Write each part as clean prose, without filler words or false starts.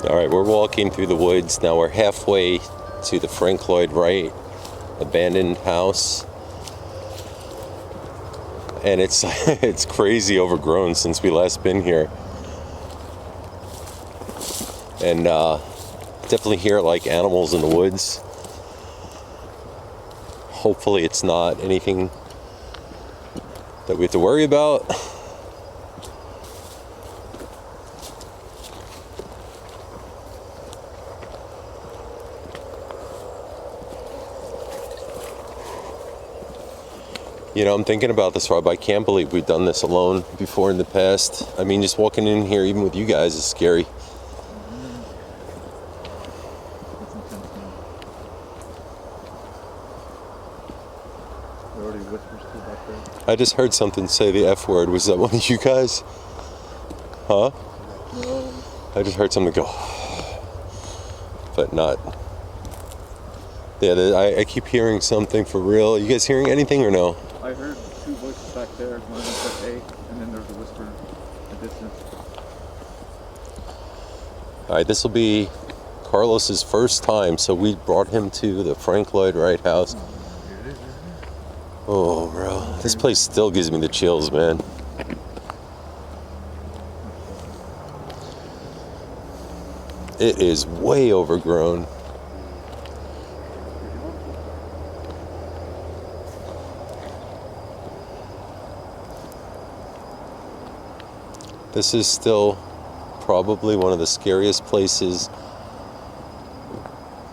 All right, we're walking through the woods. Now we're halfway to the Frank Lloyd Wright abandoned house. And it's it's crazy overgrown since we last been here. And definitely hear like animals in the woods. Hopefully it's not anything that we have to worry about. You know, I'm thinking about this, Rob. I can't believe we've done this alone before in the past. I mean, just walking in here, even with you guys, is scary. I just heard something say the F word. Was that one of you guys? Huh? I just heard something go, but not. Yeah, I keep hearing something for real. You guys hearing anything or no? I heard two voices back there. One of them said "hey," and then there was a whisper in the distance. All right, this will be Carlos's first time, so we brought him to the Frank Lloyd Wright house. Oh, bro, this place still gives me the chills, man. It is way overgrown. This is still probably one of the scariest places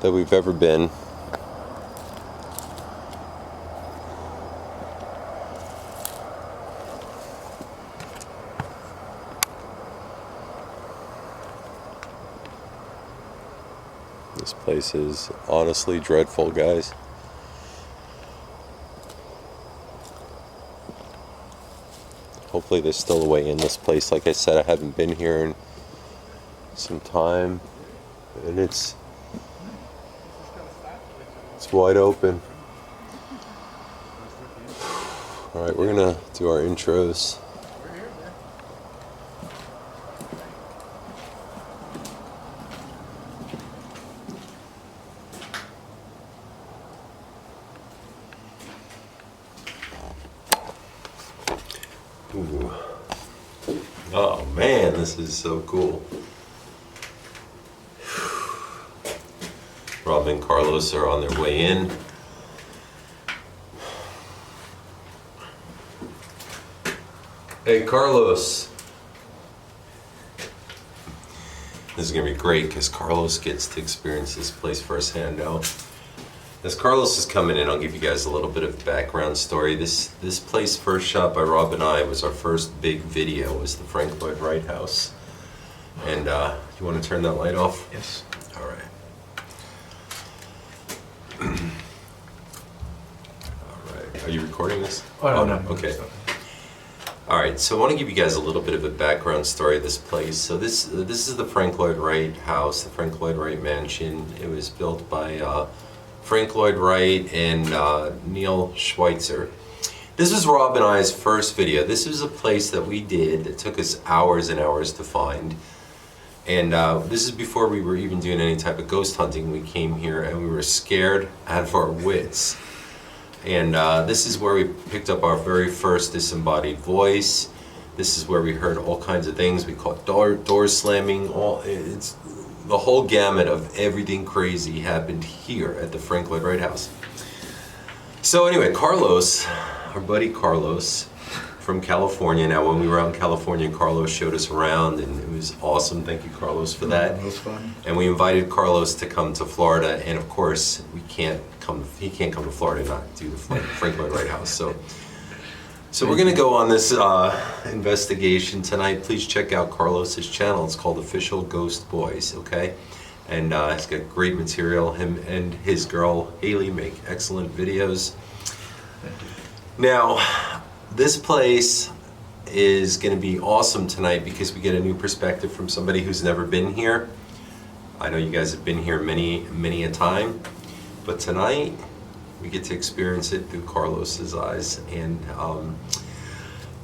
that we've ever been. This place is honestly dreadful, guys. Hopefully there's still a way in this place. Like I said, I haven't been here in some time, and it's wide open. All right, we're gonna do our intros. Ooh. Oh man, this is so cool. Rob and Carlos are on their way in. Hey Carlos. This is gonna be great because Carlos gets to experience this place firsthand now. As Carlos is coming in, I'll give you guys a little bit of background story. This place first shot by Rob and I was our first big video. It was the Frank Lloyd Wright house. And you want to turn that light off? Yes. All right. All right. Are you recording this? Oh, no. Okay. All right. So I want to give you guys a little bit of a background story of this place. So this is the Frank Lloyd Wright house, the Frank Lloyd Wright Mansion. It was built by Frank Lloyd Wright and Neil Schweitzer. This was Rob and I's first video. This was a place that we did. It took us hours and hours to find. And this is before we were even doing any type of ghost hunting. We came here and we were scared out of our wits. And this is where we picked up our very first disembodied voice. This is where we heard all kinds of things. We caught doors slamming. It's the whole gamut of everything crazy happened here at the Frank Lloyd Wright house. So anyway, Carlos, our buddy Carlos from California. Now when we were out in California, Carlos showed us around and it was awesome. Thank you, Carlos, for that. That was fun. And we invited Carlos to come to Florida, and of course he can't come to Florida and not do the Frank Lloyd Wright house. So we're going to go on this investigation tonight. Please check out Carlos's channel. It's called Official Ghost Boys, okay? And it's got great material. Him and his girl, Haley, make excellent videos. Now, this place is going to be awesome tonight because we get a new perspective from somebody who's never been here. I know you guys have been here many a time, but tonight we get to experience it through Carlos's eyes. And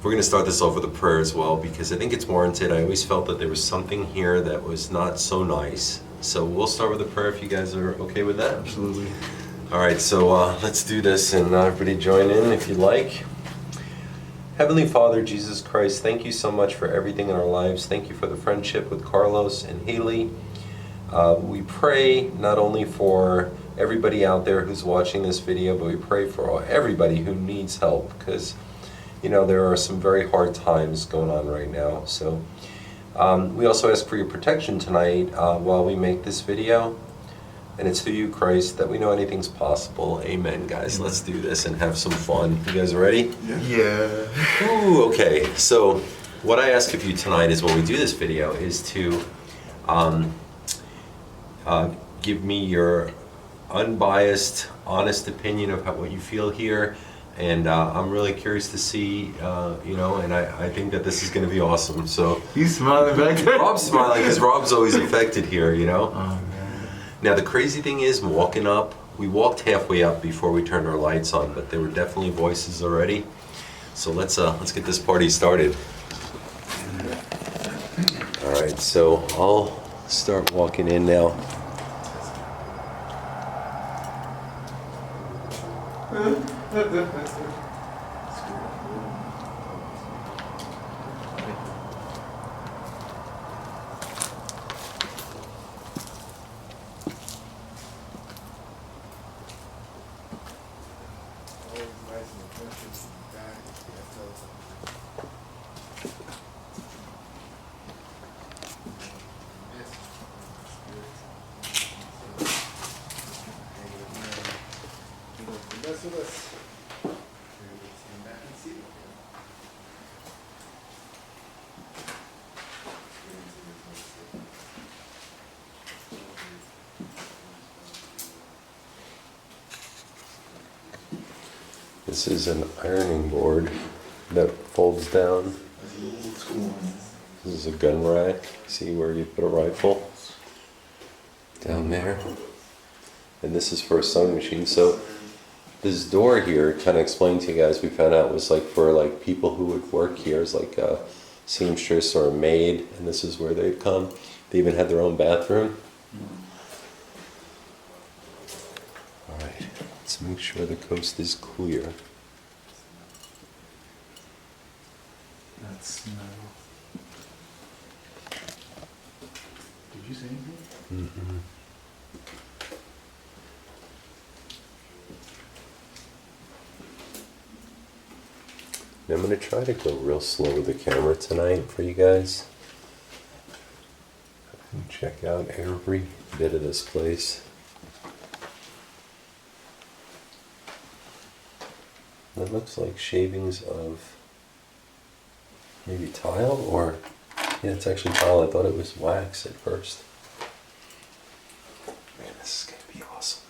We're going to start this off with a prayer as well, because I think it's warranted. I always felt that there was something here that was not so nice. So we'll start with a prayer if you guys are okay with that. Absolutely. All right, so let's do this, and everybody join in if you'd like. Heavenly Father, Jesus Christ, thank you so much for everything in our lives. Thank you for the friendship with Carlos and Haley. We pray not only for everybody out there who's watching this video, but we pray for everybody who needs help, because you know there are some very hard times going on right now. So we also ask for your protection tonight while we make this video. And it's through you, Christ, that we know anything's possible. Amen, guys. Let's do this and have some fun. You guys ready? Yeah. Ooh, okay. So what I ask of you tonight is, when we do this video, is to give me your unbiased, honest opinion of what you feel here. And I'm really curious to see, you know, and I think that this is going to be awesome. So He's smiling back there. Rob's smiling because Rob's always affected here, you know. Oh, man. Now the crazy thing is, walking up, we walked halfway up before we turned our lights on, but there were definitely voices already. So let's get this party started. All right, so I'll start walking in now. This is an ironing board that folds down. This is a gun rack. See where you put a rifle? Down there. And this is for a sewing machine. So this door here, kind of explained to you guys, we found out was like for like people who would work here as like a seamstress or a maid, and this is where they'd come. They even had their own bathroom. All right, let's make sure the coast is clear. That smell. Did you say anything? Mm-hmm. I'm going to try to go real slow with the camera tonight for you guys. And check out every bit of this place. That looks like shavings of maybe tile, or yeah, it's actually tile. I thought it was wax at first. Man, this is going to be awesome.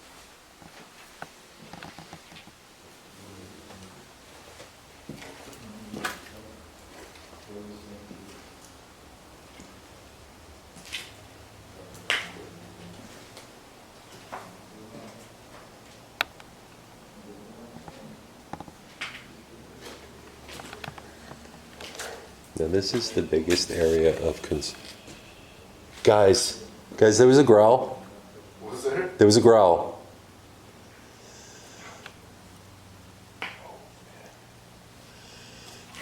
Now this is the biggest area of concern. Guys, there was a growl. What was there? There was a growl.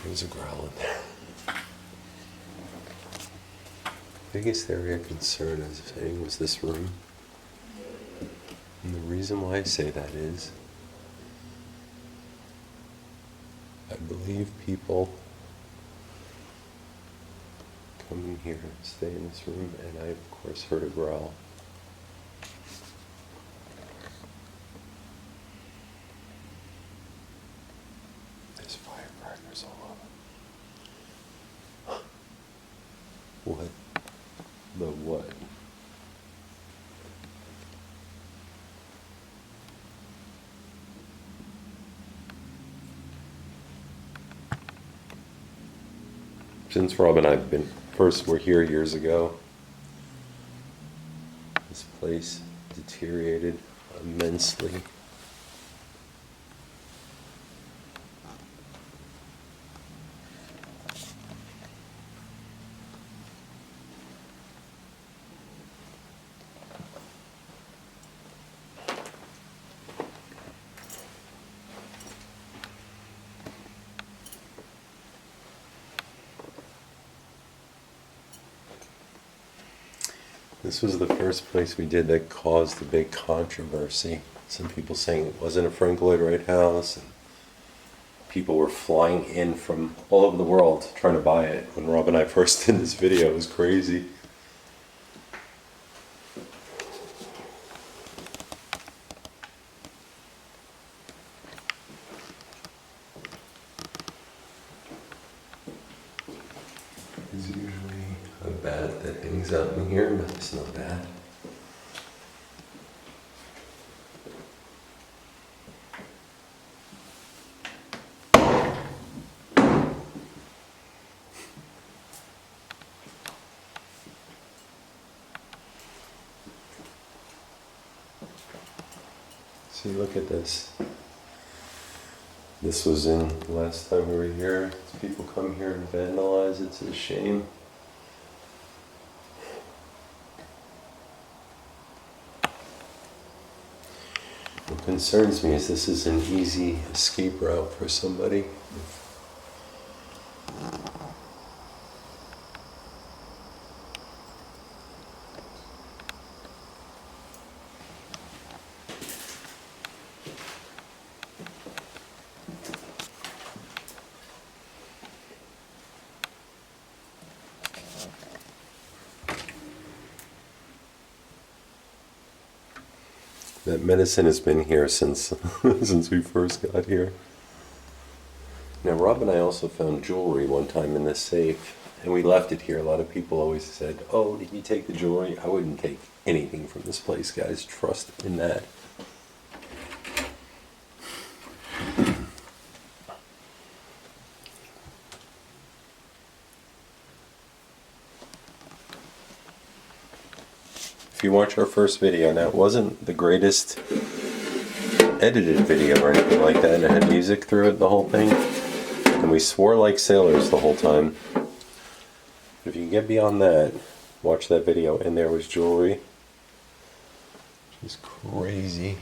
There was a growl in there. Biggest area of concern, as I saying, was this room. And the reason why I say that is, I believe people come in here, stay in this room, and I of course heard a growl. There's firecrackers all over. What? The what? Since Rob and I first were here years ago, this place deteriorated immensely. This was the first place we did that caused a big controversy. Some people saying it wasn't a Frank Lloyd Wright house. And people were flying in from all over the world trying to buy it. When Rob and I first did this video, it was crazy. It's usually a bat that hangs out in here, but it's not bad. See, look at this. This was in last time we were here. People come here and vandalize. It's a shame. What concerns me is this is an easy escape route for somebody. That medicine has been here since since we first got here. Now Rob and I also found jewelry one time in this safe, and we left it here. A lot of people always said, "Oh, did you take the jewelry?" I wouldn't take anything from this place, guys. Trust in that. If you watch our first video, now it wasn't the greatest edited video or anything like that, and it had music through it, the whole thing, and we swore like sailors the whole time. But if you get beyond that, watch that video, and there was jewelry. It's crazy.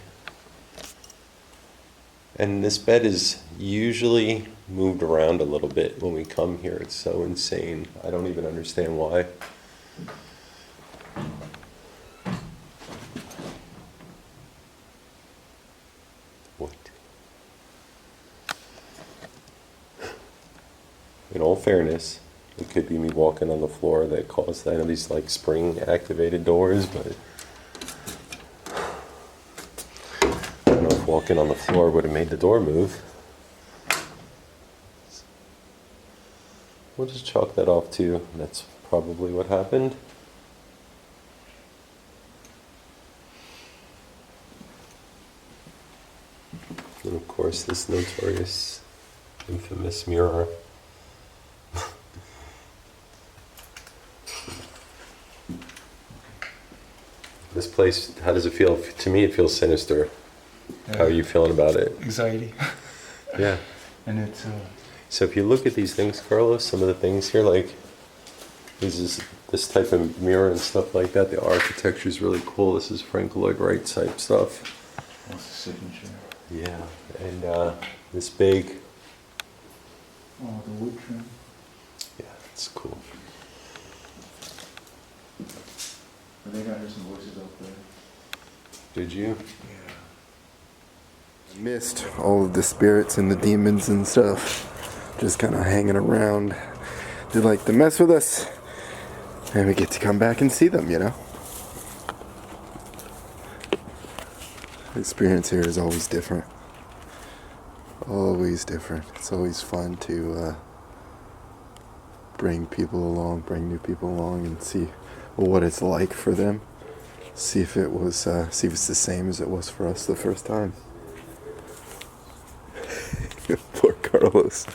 And this bed is usually moved around a little bit when we come here. It's so insane. I don't even understand why. In all fairness, it could be me walking on the floor that caused that. I know these like spring activated doors, but I don't know if walking on the floor would have made the door move. We'll just chalk that off too. That's probably what happened. And of course this notorious, infamous mirror. This place, how does it feel? To me, it feels sinister. How are you feeling about it? Anxiety. Yeah. And it's So if you look at these things, Carlos, some of the things here, like this type of mirror and stuff like that, the architecture is really cool. This is Frank Lloyd Wright type stuff. that's the signature. Yeah, and this big. Oh, the wood trim. Yeah, it's cool. I think I heard some voices up there. Did you? Yeah. Missed all of the spirits and the demons and stuff just kind of hanging around. They like to mess with us, and we get to come back and see them, you know. The experience here is always different. Always different. It's always fun to bring people along, bring new people along, and see what it's like for them. See if it was, see if it's the same as it was for us the first time. Poor Carlos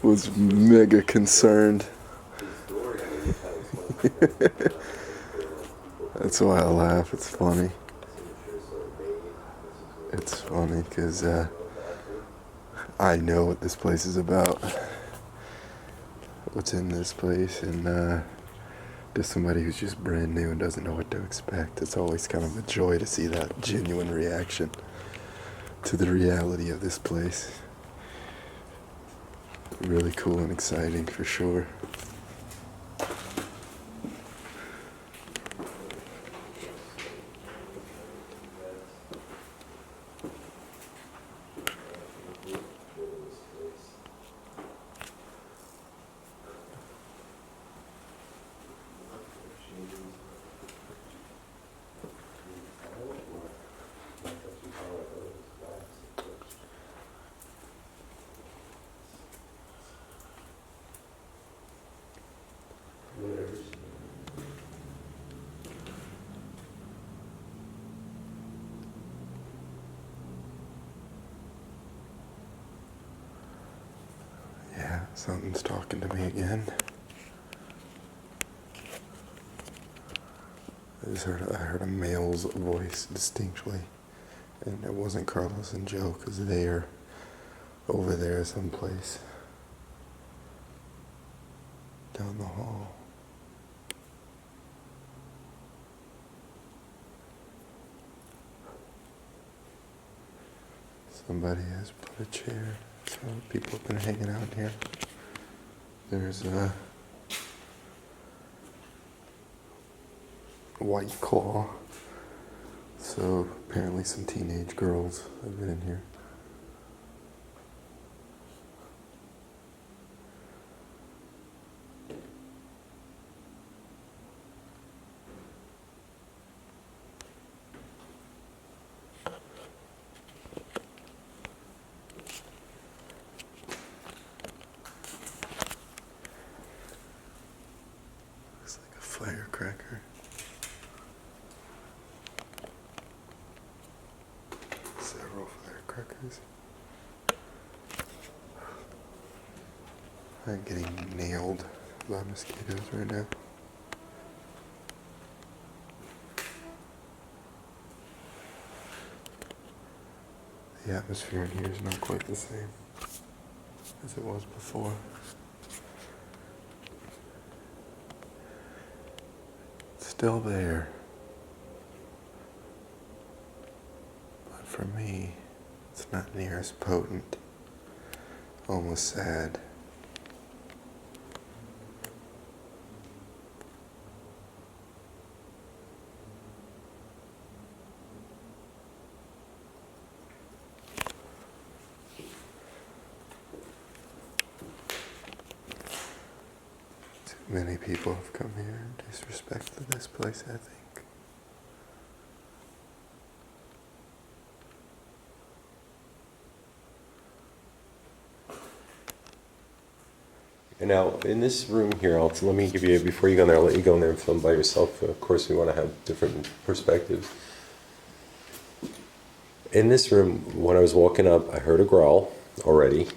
was mega concerned. That's why I laugh. It's funny. It's funny because I know what this place is about. What's in this place, and to somebody who's just brand new and doesn't know what to expect, it's always kind of a joy to see that genuine reaction to the reality of this place. Really cool and exciting for sure. Something's talking to me again. I heard a male's voice distinctly, and it wasn't Carlos and Joe because they are over there someplace down the hall. Somebody has put a chair, so people have been hanging out here. There's a White Claw, so apparently some teenage girls have been in here. Looks like a firecracker. Several firecrackers. I'm getting nailed by mosquitoes right now. The atmosphere in here is not quite the same as it was before. It's still there. But for me, it's not near as potent. Almost sad. Too many people have come here in disrespect to this place, I think. And now, in this room here, let me give you, before you go in there, I'll let you go in there and film by yourself. Of course, we want to have different perspectives. In this room, when I was walking up, I heard a growl already.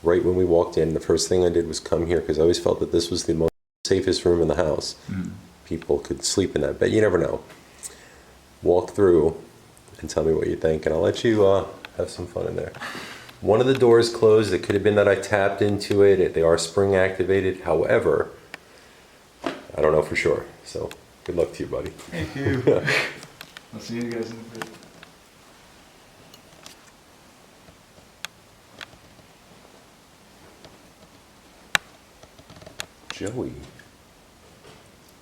Right when we walked in, the first thing I did was come here, because I always felt that this was the most safest room in the house. People could sleep in that, but you never know. Walk through and tell me what you think, and I'll let you have some fun in there. One of the doors closed. It could have been that I tapped into it. They are spring activated. However, I don't know for sure. So good luck to you, buddy. Thank you. I'll see you guys in a bit. Joey.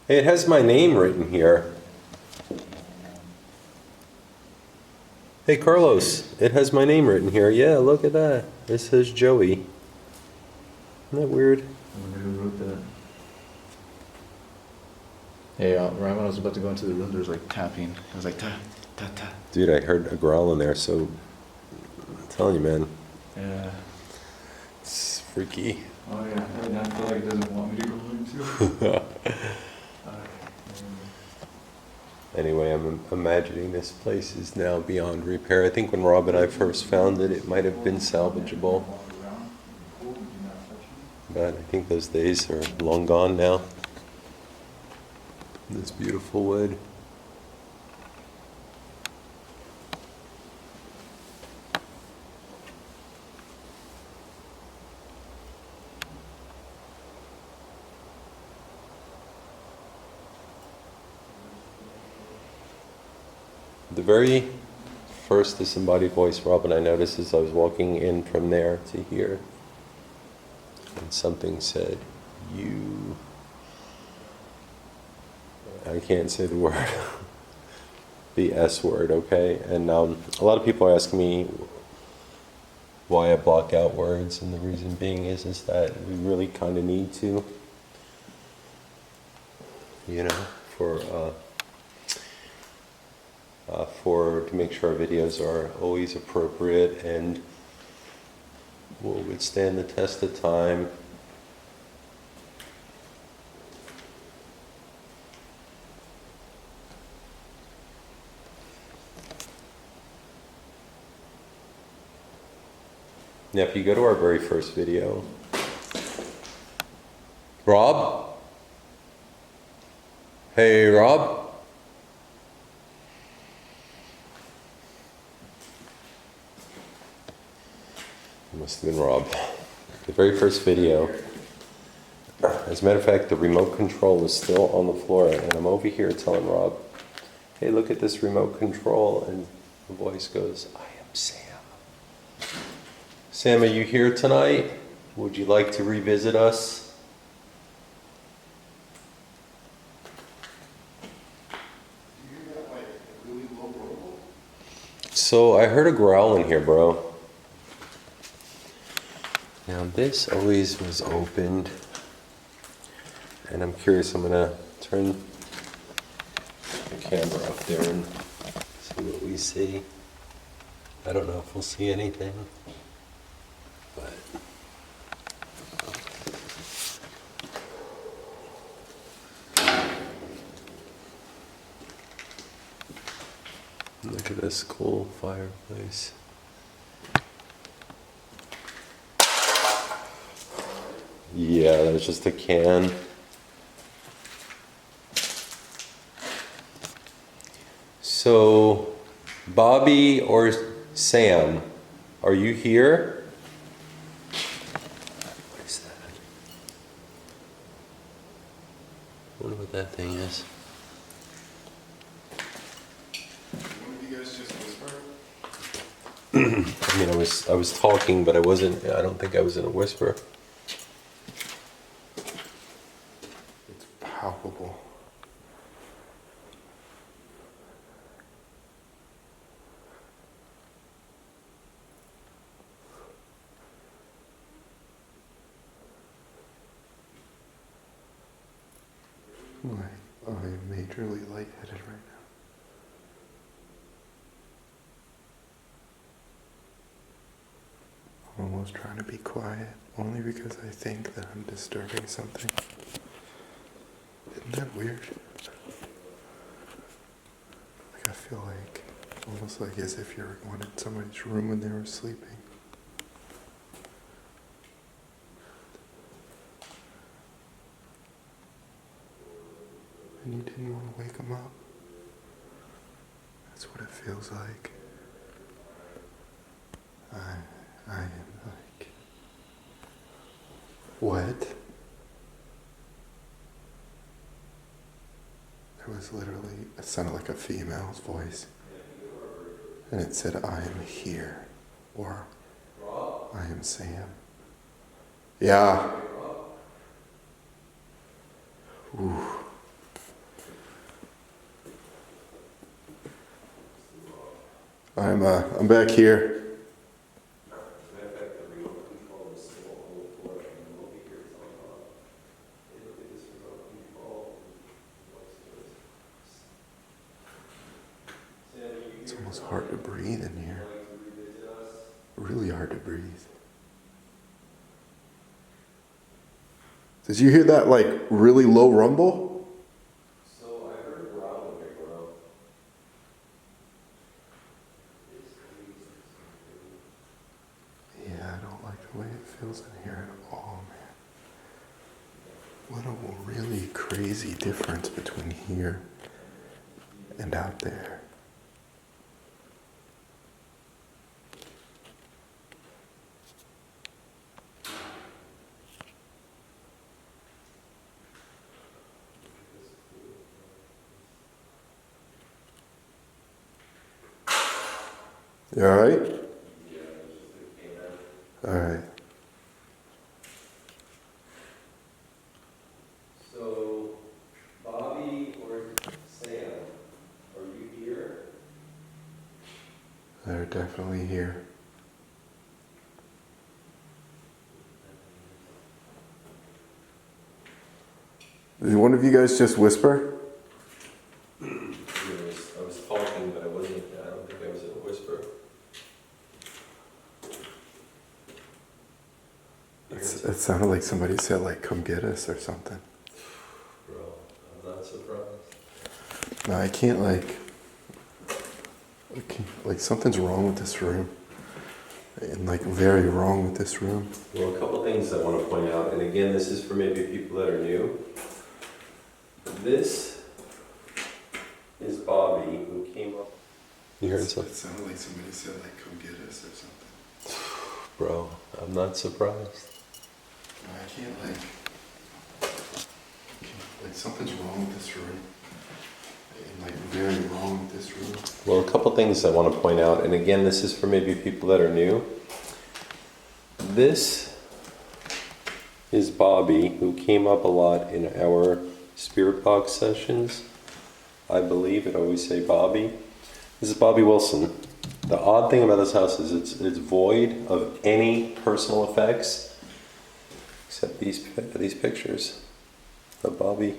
Hey, it has my name written here. Hey, Carlos, it has my name written here. Yeah, look at that. It says Joey. Isn't that weird? I wonder who wrote that. Hey, right when I was about to go into the room, there was like tapping. It was like ta, ta, ta. Dude, I heard a growl in there, so I'm telling you, man. Yeah. It's freaky. Oh yeah, and I feel like it doesn't want me to go into. Anyway, I'm imagining this place is now beyond repair. I think when Rob and I first found it, it might have been salvageable. But I think those days are long gone now. This beautiful wood. The very first disembodied voice Rob and I noticed as I was walking in from there to here, and something said, "You." I can't say the word, the S word, okay? And a lot of people ask me why I block out words, and the reason being is that we really kind of need to, you know, to make sure our videos are always appropriate and will withstand the test of time. Now, if you go to our very first video, Rob? Hey, Rob? Must have been Rob. The very first video. As a matter of fact, the remote control is still on the floor, and I'm over here telling Rob, hey, look at this remote control, and the voice goes, I am Sam. Sam, are you here tonight? Would you like to revisit us? So I heard a growl in here, bro. Now this always was opened, and I'm curious, I'm gonna turn the camera up there and see what we see. I don't know if we'll see anything, but look at this cool fireplace. Yeah, that's just a can. So, Bobby or Sam, are you here? What is that? I wonder what that thing is. I mean, I was talking, but I don't think I was in a whisper. It's palpable. I'm majorly lightheaded right now. I'm almost trying to be quiet, only because I think that I'm disturbing something. Isn't that weird? Like I feel like, almost like as if you're going in somebody's room when they were sleeping. And you didn't want to wake them up. That's what it feels like. I am like... What? It was literally, it sounded like a female's voice. And it said, I am here. Or, I am Sam. Yeah. Ooh. I'm back here. It's almost hard to breathe in here. Really hard to breathe. Did you hear that, like, really low rumble? So I heard a growl in here, bro. Yeah, I don't like the way it feels in here at all, man. What a really crazy difference between here and out there. You alright? Alright. So, Bobby or Sam, are you here? They're definitely here. Did one of you guys just whisper? I was talking, but I don't think I was in a whisper. It sounded like somebody said, like, come get us or something. Bro, I'm not surprised. No, I can't, like, something's wrong with this room. and like very wrong with this room. Well, a couple things I want to point out, and again, this is for maybe people that are new. This is Bobby, who came up. You heard something? It sounded like somebody said like, "Come get us" or something. Bro, I'm not surprised. I can't like something's wrong with this room. And like very wrong with this room. Well, a couple things I want to point out, and again, this is for maybe people that are new. This is Bobby, who came up a lot in our Spirit Box sessions. I believe it always say Bobby. This is Bobby Wilson. The odd thing about this house is it's void of any personal effects, except these pictures of Bobby.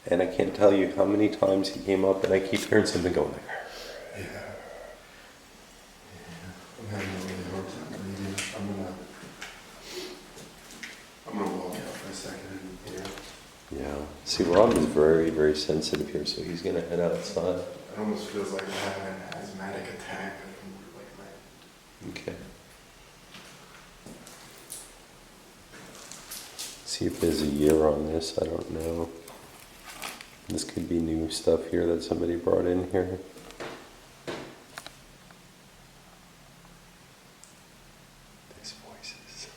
And I can't tell you how many times he came up, and I keep hearing something going like, Yeah. I'm having a really hard time breathing. I'm gonna walk out for a second and yeah. See, Rob is very, very sensitive here, so he's gonna head outside. it almost feels like I'm having an asthmatic attack. Okay. See if there's a year on this. I don't know. This could be new stuff here that somebody brought in here. These voices.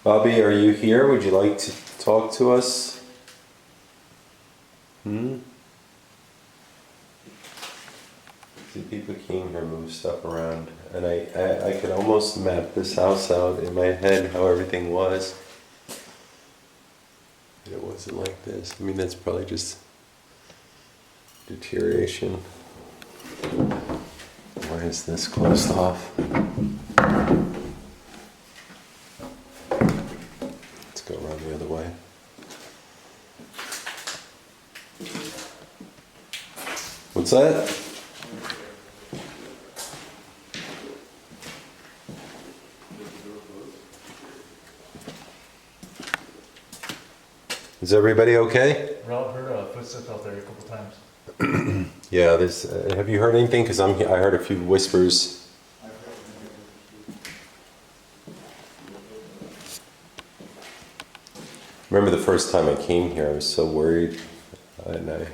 Bobby, are you here? Would you like to talk to us? See, people came here, move stuff around, and I could almost map this house out in my head how everything was. And it wasn't like this. I mean, that's probably just deterioration. Why is this closed off? Let's go around the other way. What's that? Is everybody okay? Rob heard footsteps out there a couple times. Yeah, there's. Have you heard anything? Because I heard a few whispers. Remember the first time I came here, I was so worried, and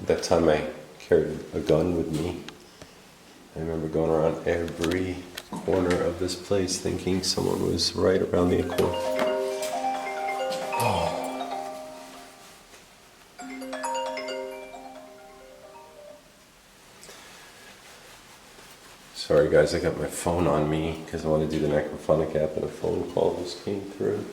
that time I carried a gun with me. I remember going around every corner of this place thinking someone was right around the corner. Sorry guys, I got my phone on me because I want to do the necrophonic app and a phone call just came through.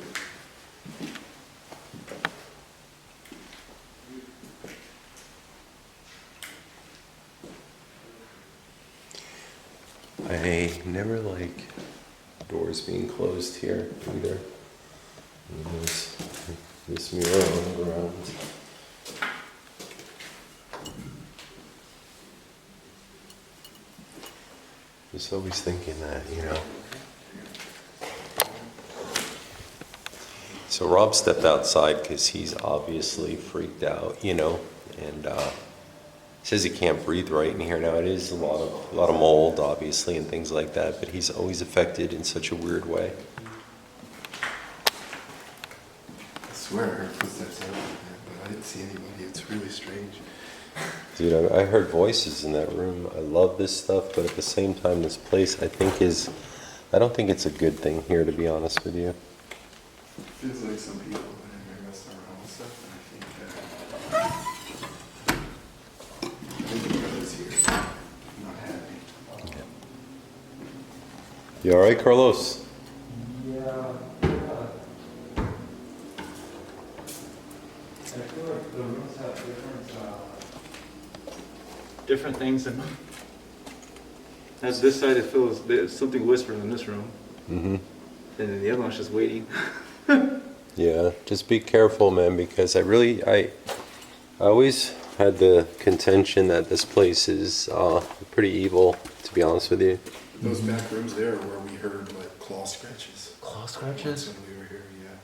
I never like doors being closed here either. And there's this mirror on the ground. Just always thinking that, you know. So Rob stepped outside because he's obviously freaked out, you know, and says he can't breathe right in here. Now it is a lot of mold, obviously, and things like that, but he's always affected in such a weird way. I swear I heard footsteps out there, but I didn't see anybody. It's really strange. Dude, I heard voices in that room. I love this stuff, but at the same time, this place I don't think it's a good thing here, to be honest with you. It feels like some people went in there messing around with stuff, and I think the brother's here. I'm not happy. You all right, Carlos? Yeah. I feel like the rooms have different things, and as this side, it feels there's something whispering in this room, Mm-hmm. and then the other one's just waiting. Yeah, just be careful, man, because I always had the contention that this place is pretty evil, to be honest with you. Those back rooms there are where we heard like claw scratches. Claw scratches? When we were here, yeah.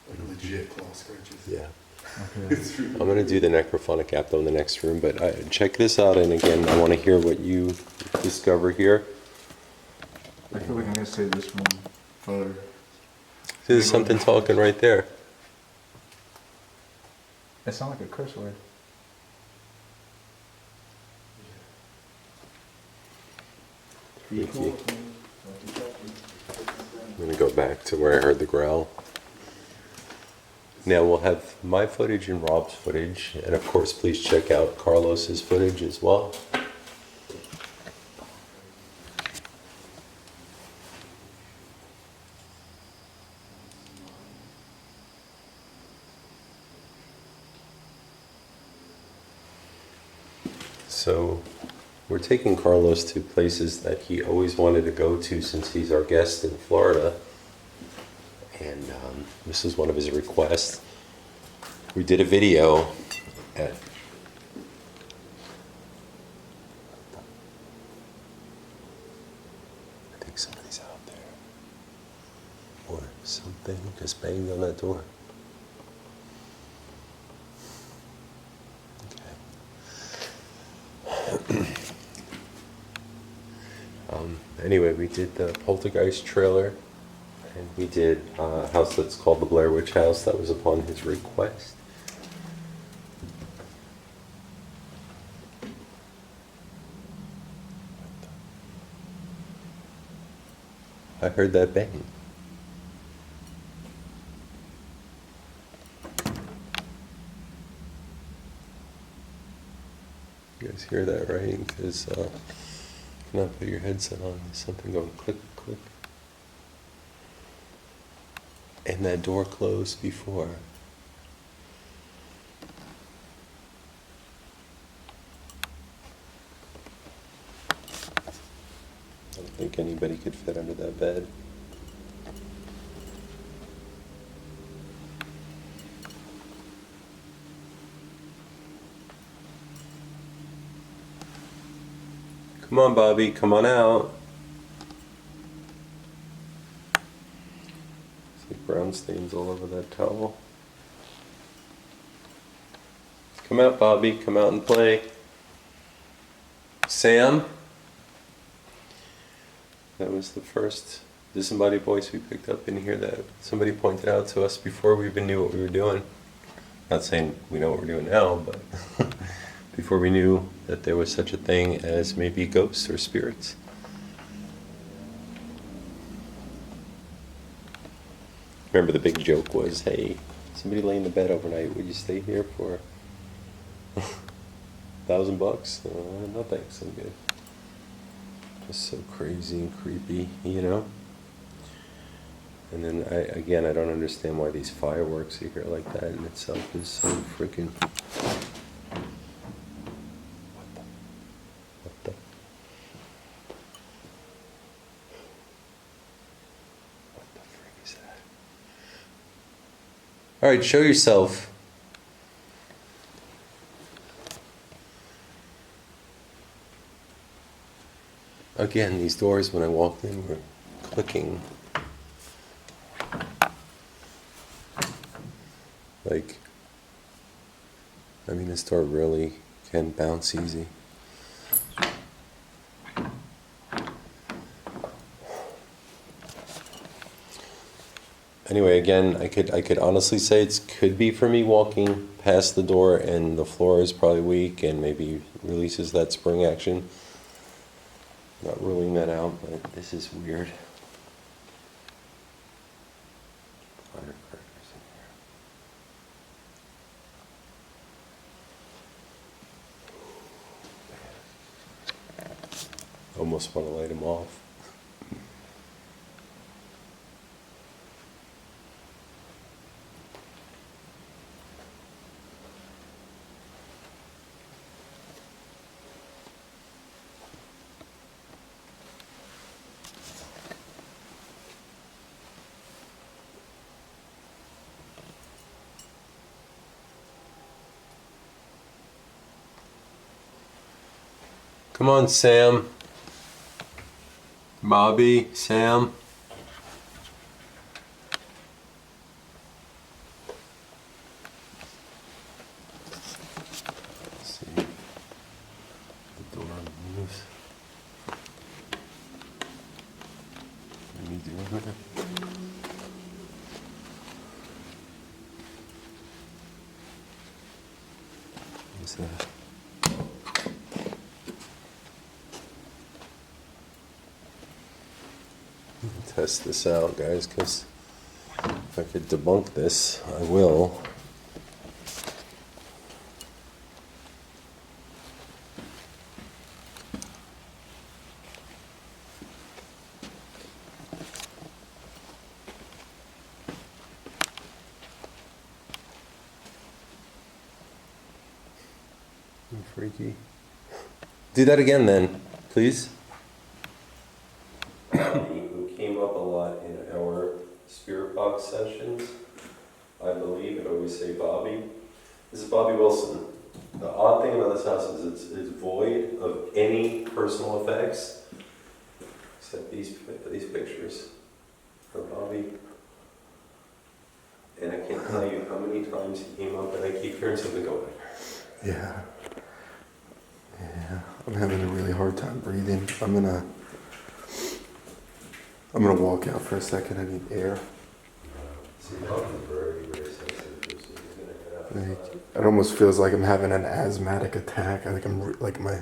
Like legit claw scratches. Yeah. Okay. It's really I'm going to do the necrophonic apto in the next room, but check this out, and again, I want to hear what you discover here. I feel like I'm gonna say this room further. There's something talking right there. It sounds like a curse word. Freaky. I'm going to go back to where I heard the growl. Now we'll have my footage and Rob's footage, and of course please check out Carlos's footage as well. So we're taking Carlos to places that he always wanted to go to since he's our guest in Florida. And this is one of his requests. We did a video at I think somebody's out there. Or something just banged on that door. Okay. Anyway, we did the Poltergeist trailer. And we did a house that's called the Blair Witch House. That was upon his request. I heard that bang. You guys hear that, right? Because not put your headset on. There's something going click, click. And that door closed before. I don't think anybody could fit under that bed. Come on, Bobby, come on out. Brown stains all over that towel. Come out, Bobby. Come out and play. Sam? That was the first disembodied voice we picked up in here that somebody pointed out to us before we even knew what we were doing. Not saying we know what we're doing now, but before we knew that there was such a thing as maybe ghosts or spirits. Remember, the big joke was, hey, somebody lay in the bed overnight, would you stay here for $1,000? No thanks, I'm good. Just so crazy and creepy, you know? And then, I don't understand why these fireworks you hear like that in itself is so freaking... What the? What the freak is that? All right, show yourself. Again, these doors, when I walked in, were clicking. Like, I mean, this door really can bounce easy. Anyway, again, I could honestly say it could be for me walking past the door and the floor is probably weak and maybe releases that spring action. Not ruling that out, but this is weird. Firecrackers in here. Almost want to light them off. Come on, Sam. Bobby, Sam. Let's see. The door moves. What are you doing with it? What's that? Test this out, guys, because if I could debunk this, I will. Freaky. Do that again then, please. Who came up a lot in our spirit box sessions. I believe it always say Bobby. This is Bobby Wilson. The odd thing about this house is it's void of any personal effects except these pictures of Bobby. And I can't tell you how many times he came up and I keep hearing something going. Yeah. Yeah. I'm having a really hard time breathing. I'm gonna walk out for a second. I need air. See, Bobby's very, very sensitive. So he's gonna get out. Like, it almost feels like I'm having an asthmatic attack. I think I'm like my.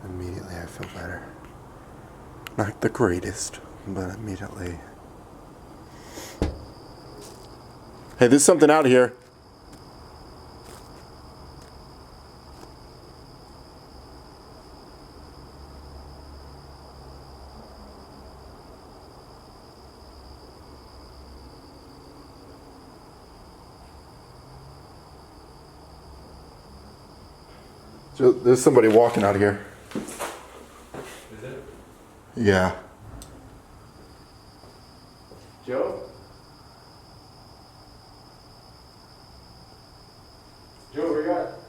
Immediately I feel better. Not the greatest, but immediately. Hey, there's something out here. So there's somebody walking out here. Is it? Yeah. Joe? Joe, where you at?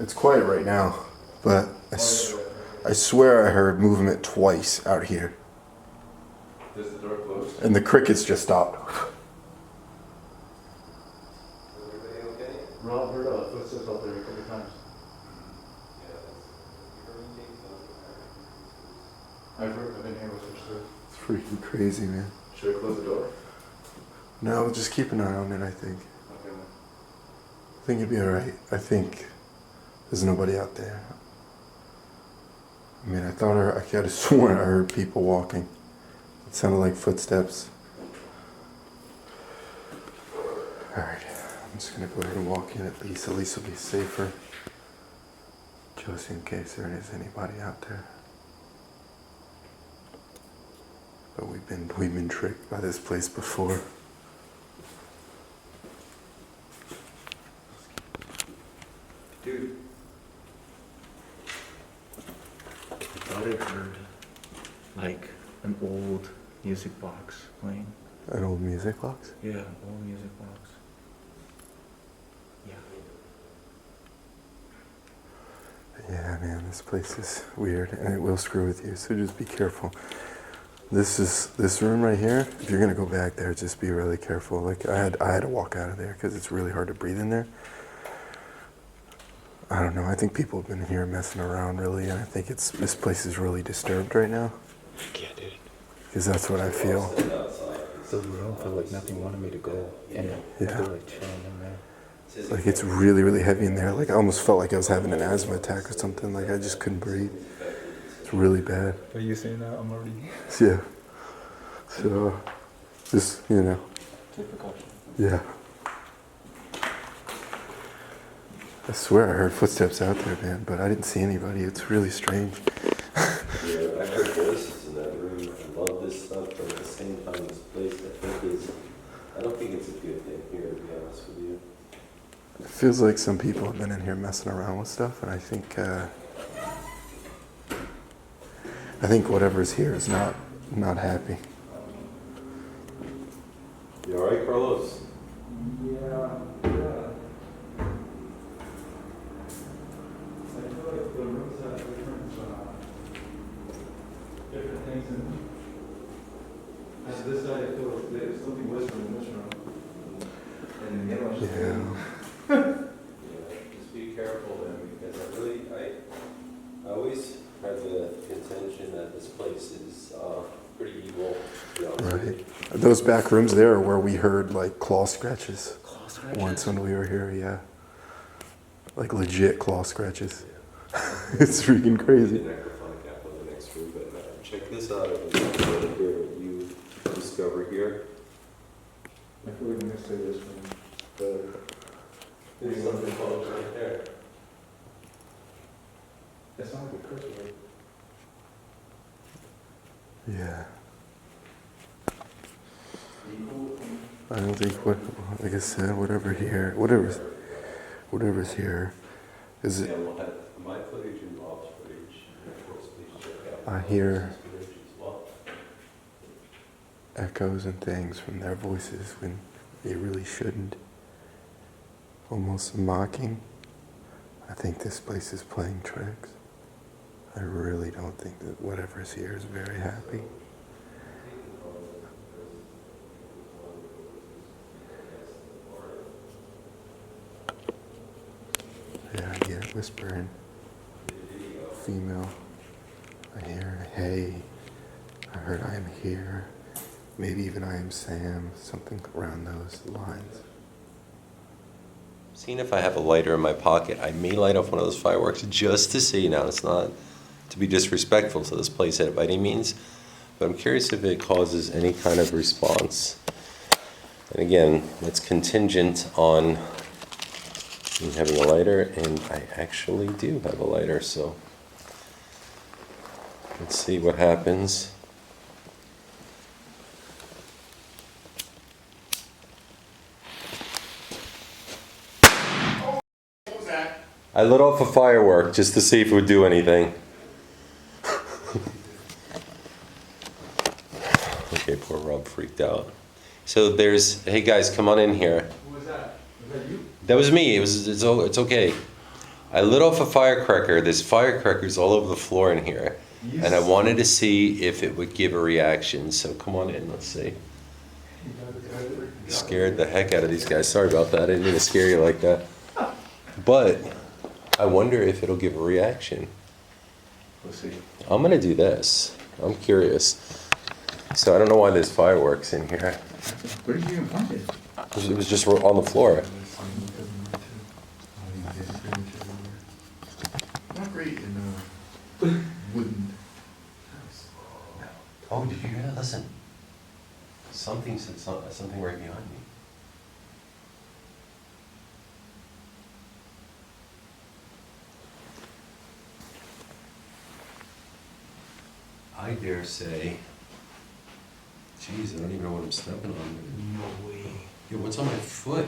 It's quiet right now, but I swear I heard movement twice out here. Is the door closed? And the crickets just stopped. Everybody okay? Rob heard footsteps out there a couple times. I've been here with her too. It's freaking crazy, man. Should I close the door? No, just keep an eye on it, I think. Okay. I think it'd be alright. I think there's nobody out there. I mean, I could have sworn I heard people walking. It sounded like footsteps. Alright, I'm just gonna go ahead and walk in at least. At least it'll be safer. Just in case there is anybody out there. But we've been tricked by this place before. Dude. I thought I heard like an old music box playing. An old music box? Yeah, an old music box. Yeah. Yeah, man, this place is weird and it will screw with you, so just be careful. This room right here, if you're gonna go back there, just be really careful. Like I had to walk out of there because it's really hard to breathe in there. I don't know, I think people have been here messing around really, and I think this place is really disturbed right now. Yeah, dude. Because that's what I feel. The room felt like nothing wanted me to go. And Yeah. I feel like chilling in there. Like it's really, really heavy in there. Like I almost felt like I was having an asthma attack or something. Like I just couldn't breathe. It's really bad. Are you saying that? I'm already... Yeah. So, just, Take precaution. yeah. I swear I heard footsteps out there, man, but I didn't see anybody. It's really strange. Yeah, I heard voices in that room. I love this stuff, but at the same time, this place I think is, I don't Feels like some people have been in here messing around with stuff, and I think whatever's here is not happy. You all right, Carlos? Yeah. I feel like the rooms have different things in them. And this side, I feel like there's something whispering in this room. And the other one's just Just be careful then, because I always have the contention that this place is pretty evil. To be honest with Right. you. Those back rooms there are where we heard like claw scratches. claw scratches. Once when we were here, yeah. Like legit claw scratches. It's freaking The crazy. necrophonic gap on the next room, but check this out. What you discover here. I feel like I'm gonna say this one. There's something close right there. That sounds like a curse word. Yeah. I don't think like I said, whatever's here, is it? Yeah, we'll have my footage and Rob's footage. Of course, please check out I hear Rob's footage as well. echoes and things from their voices when they really shouldn't. Almost mocking. I think this place is playing tricks. I really don't think that whatever's here is very happy. Yeah, I hear whispering. Female. I hear, hey. I heard I am here. Maybe even I am Sam. Something around those lines. Seeing if I have a lighter in my pocket, I may light off one of those fireworks just to see. Now, it's not to be disrespectful to this place by any means, but I'm curious if it causes any kind of response. And again, it's contingent on me having a lighter, and I actually do have a lighter, so let's see what happens. I lit off a firework just to see if it would do anything. Okay, poor Rob freaked out. So there's, hey guys, come on in here. Who was that? Was that you? That was me. It's okay. I lit off a firecracker. There's firecrackers all over the floor in here, and I wanted to see if it would give a reaction. So come on in. Let's see. Scared the heck out of these guys. Sorry about that. I didn't mean to scare you like that. But I wonder if it'll give a reaction. We'll see. I'm gonna do this. I'm curious. So I don't know why there's fireworks in here. Where did you even find it? It was just on the floor. Not great in wooden house. Oh, did you hear that? Listen. Something said something right behind me. I dare say, jeez, I don't even know what I'm stepping on. No way. Yeah, what's on my foot?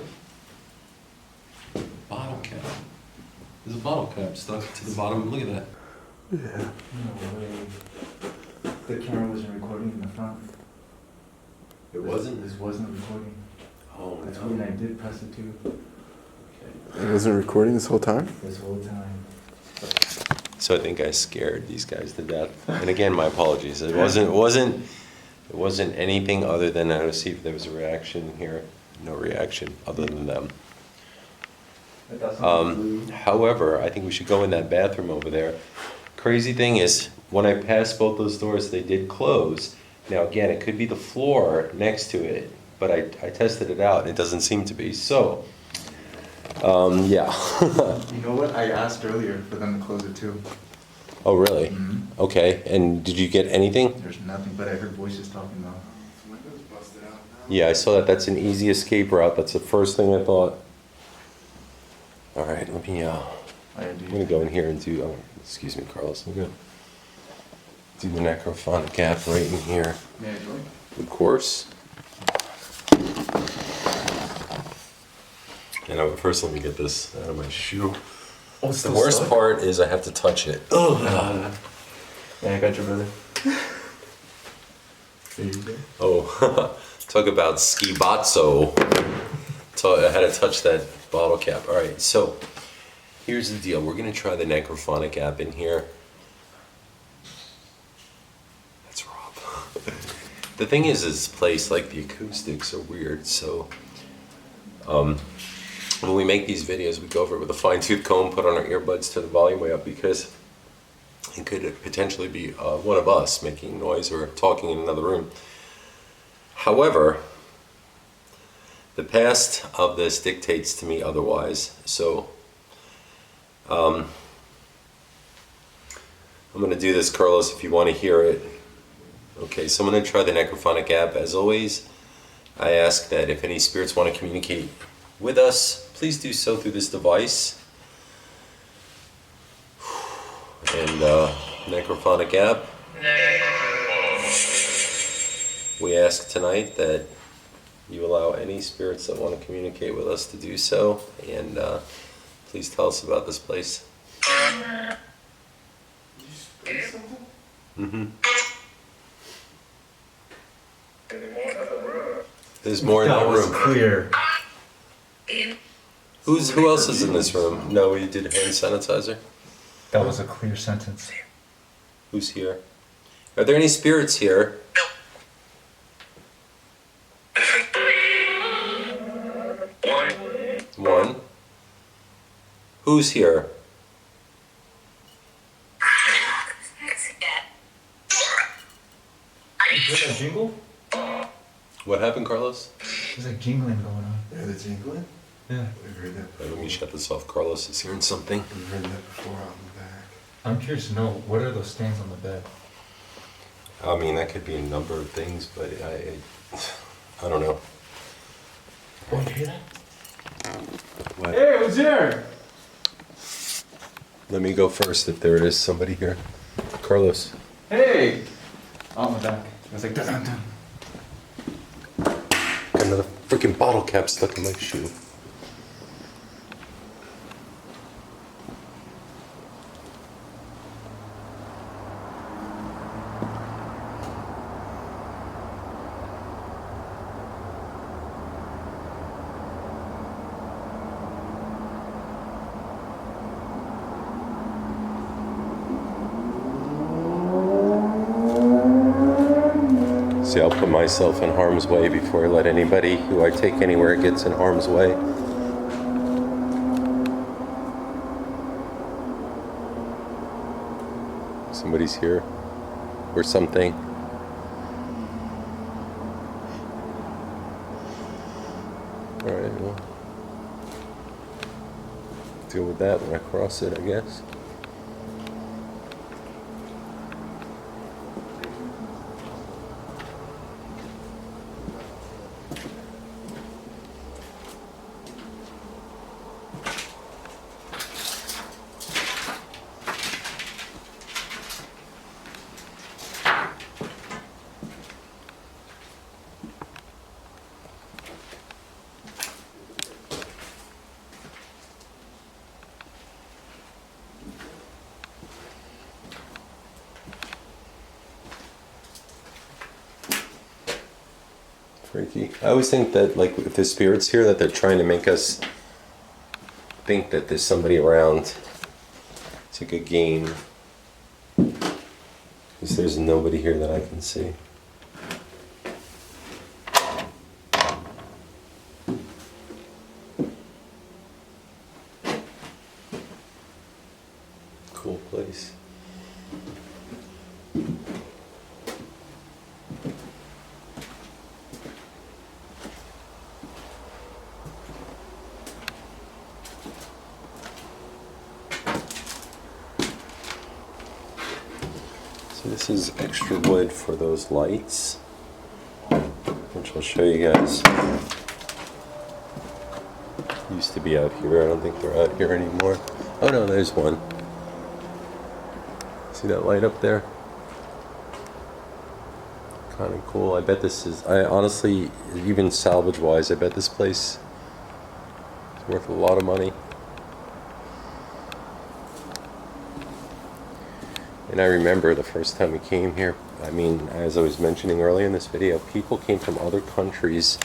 Bottle cap. There's a bottle cap stuck to the bottom. Look at that. Yeah. No way. The camera wasn't recording in the front. It wasn't? This wasn't recording. Oh, That's no. when I did press it too. Okay. It wasn't recording this whole time? This whole time. So I think I scared these guys to death. And again, my apologies. It wasn't anything other than I want to see if there was a reaction here. No reaction other than them. However, I think we should go in that bathroom over there. Crazy thing is, when I passed both those doors, they did close. Now again, it could be the floor next to it, but I tested it out and it doesn't seem to be. So, yeah. You know what? I asked earlier for them to close it too. Oh, really? Mm-hmm. Okay. And did you get anything? There's nothing, but I heard voices talking though. Windows busted out now. Yeah, I saw that. That's an easy escape route. That's the first thing I thought. All right, let me, I'm gonna go in here and do, oh, excuse me, Carlos, I'm gonna do the necrophonic gap right in here. May I join? Of course. And first, let me get this out of my shoe. Oh, it's The worst part is I have to touch it. Yeah, I got your brother. There you go. Oh, talk about skibazzo. So I had to touch that bottle cap. All right, so here's the deal. We're gonna try the necrophonic app in here. That's Rob. The thing is, this place, like the acoustics are weird. So when we make these videos, we go over it with a fine-tooth comb, put on our earbuds, turn the volume way up, because it could potentially be one of us making noise or talking in another room. However, the past of this dictates to me otherwise. So I'm going to do this, Carlos, if you want to hear it. Okay, so I'm going to try the necrophonic app. As always, I ask that if any spirits want to communicate with us, please do so through this device. And necrophonic app. We ask tonight that you allow any spirits that want to communicate with us to do so, and please tell us about this place. Mm-hmm. There's more in that room. Clear. Who else is in this room? No, you did hand sanitizer? That was a clear sentence. Who's here? Are there any spirits here? One. Who's here? Is there a jingle? What happened, Carlos? There's like jingling going on. Yeah, the jingling? Yeah. We've heard that Let before. me shut this off. Carlos is hearing something. We've heard that before on the back. I'm curious to know, what are those stains on the bed? I mean, that could be a number of things, but I don't know. Oh, you hear that? What? Hey, who's here? Let me go first if there is somebody here. Carlos. Hey! On the back. It was like, dun dun dun. Got another freaking bottle cap stuck in my shoe. See, I'll put myself in harm's way before I let anybody who I take anywhere gets in harm's way. Somebody's here. Or something. Alright, well. Deal with that when I cross it, I guess. Freaky. I always think that, like, if there's spirits here, that they're trying to make us think that there's somebody around. It's like a game. Because there's nobody here that I can see. Cool place. This is extra wood for those lights, which I'll show you guys. Used to be out here. I don't think they're out here anymore. Oh no, there's one. See that light up there? Kind of cool. I bet this is, I honestly, even salvage wise, I bet this place is worth a lot of money. And I remember the first time we came here, I mean, as I was mentioning earlier in this video, people came from other countries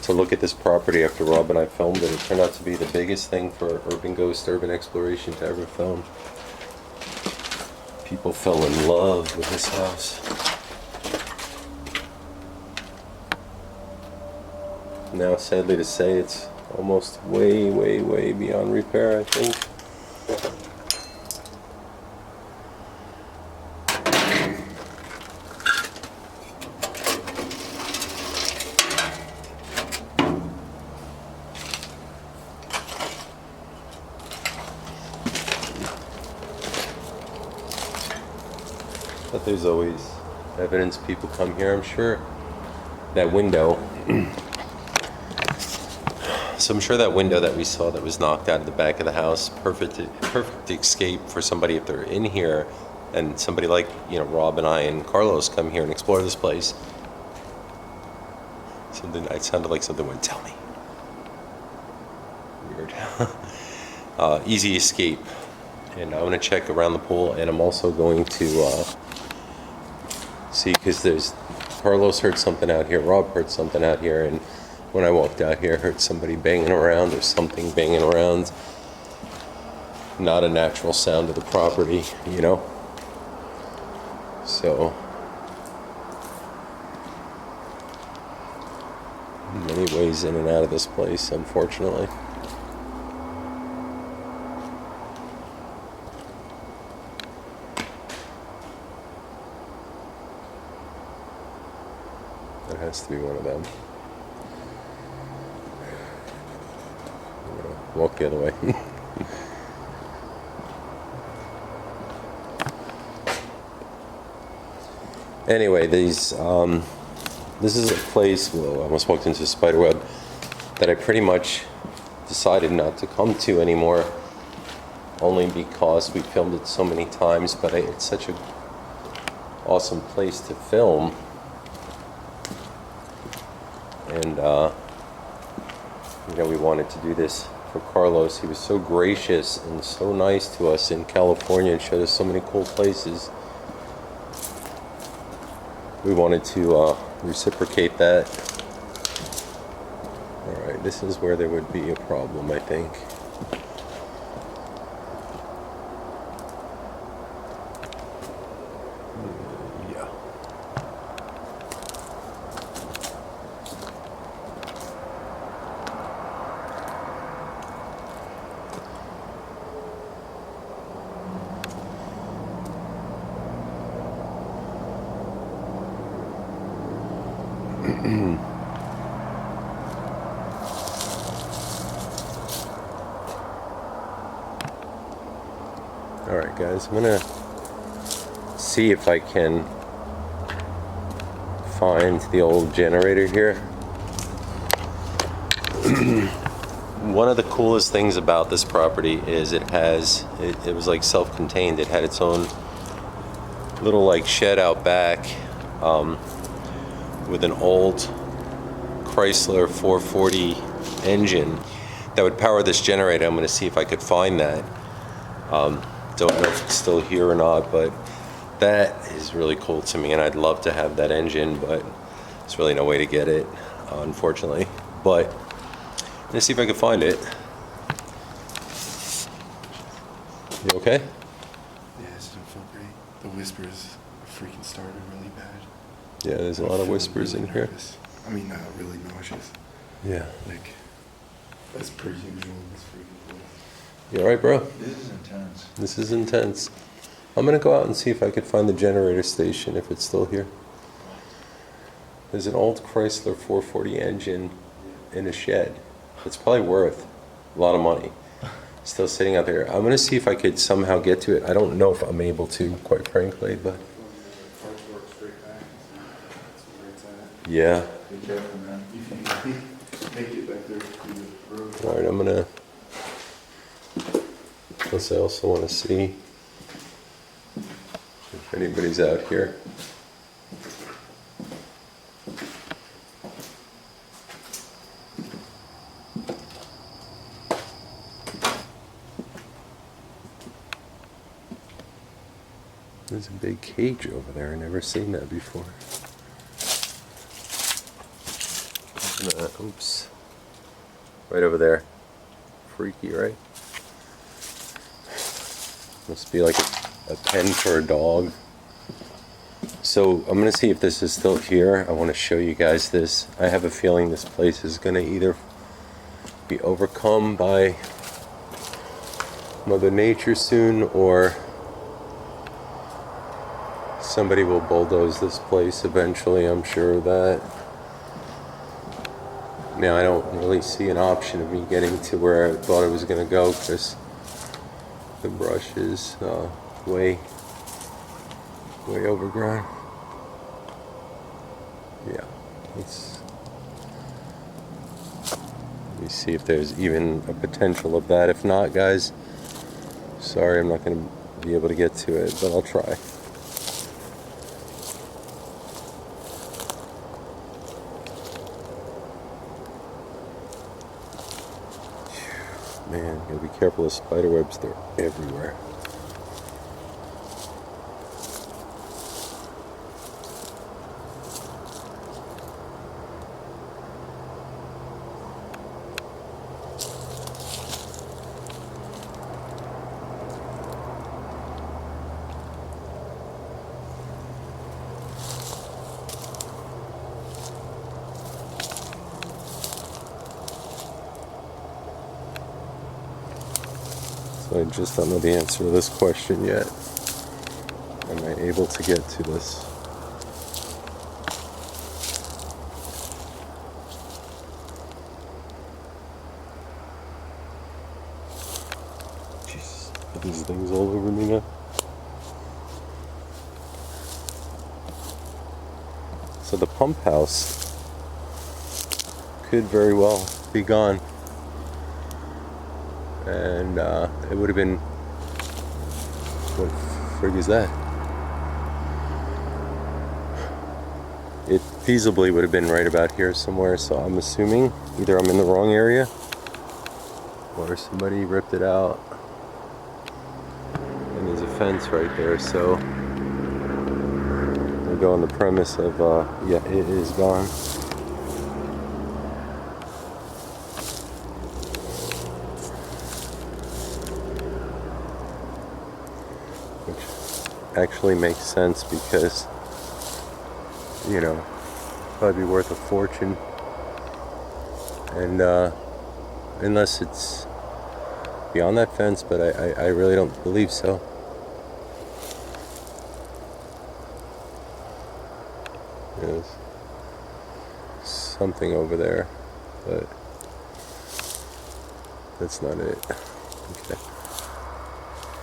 to look at this property after Rob and I filmed it. It turned out to be the biggest thing for urban ghost, urban exploration to ever film. People fell in love with this house. Now, sadly to say, it's almost way, way, way beyond repair, I think. But there's always evidence people come here, I'm sure. That window. So I'm sure that window that we saw that was knocked out of the back of the house, perfect escape for somebody if they're in here, and somebody like, you know, Rob and I and Carlos come here and explore this place. Something, it sounded like something would tell me. Weird. Easy escape. And I'm going to check around the pool, and I'm also going to see, because there's, Carlos heard something out here, Rob heard something out here, and when I walked out here, I heard somebody banging around or something banging around. Not a natural sound of the property, you know? So, many ways in and out of this place, unfortunately. That has to be one of them. I'm gonna walk the other way. Anyway, this is a place, well, I almost walked into a spider web, that I pretty much decided not to come to anymore, only because we filmed it so many times, but it's such an awesome place to film. And, you know, we wanted to do this for Carlos. He was so gracious and so nice to us in California and showed us so many cool places. We wanted to reciprocate that. Alright, this is where there would be a problem, I think. Yeah. Alright guys, I'm gonna see if I can find the old generator here. One of the coolest things about this property is it was like self-contained. It had its own little like shed out back with an old Chrysler 440 engine that would power this generator. I'm going to see if I could find that. Don't know if it's still here or not, but that is really cool to me, and I'd love to have that engine, but there's really no way to get it, unfortunately. But I'm going to see if I can find it. You okay? Yeah, it just don't feel great. The whispers freaking started really bad. Yeah, there's a lot of whispers in here. I mean, really nauseous. Yeah. Like, as per usual in this freaking place. You alright, bro? This is intense. This is intense. I'm gonna go out and see if I could find the generator station, if it's still here. There's an old Chrysler 440 engine in a shed. It's probably worth a lot of money. Still sitting out there. I'm gonna see if I could somehow get to it. I don't know if I'm able to, quite frankly, but yeah. Be careful, man. Make it back there to the road. Alright, I'm gonna. Plus, I also want to see if anybody's out here. There's a big cage over there. I've never seen that before. Oops. Right over there. Freaky, right? Must be like a pen for a dog. So I'm gonna see if this is still here. I want to show you guys this. I have a feeling this place is gonna either be overcome by Mother Nature soon, or somebody will bulldoze this place eventually. I'm sure of that. Now I don't really see an option of me getting to where I thought I was gonna go because the brush is way overgrown. Yeah, let me see if there's even a potential of that. If not, guys, sorry, I'm not going to be able to get to it, but I'll try. Man, gotta be careful of spider webs, they're everywhere. So I just don't know the answer to this question yet. Am I able to get to this? Jeez, are these things all over me now? So the pump house could very well be gone. And it would have been, what frig is that? It feasibly would have been right about here somewhere, so I'm assuming either I'm in the wrong area or somebody ripped it out. And there's a fence right there, so we'll go on the premise of, yeah, it is gone. Actually makes sense because, you know, probably be worth a fortune, and unless it's beyond that fence, but I really don't believe so. There's something over there, but that's not it. Okay.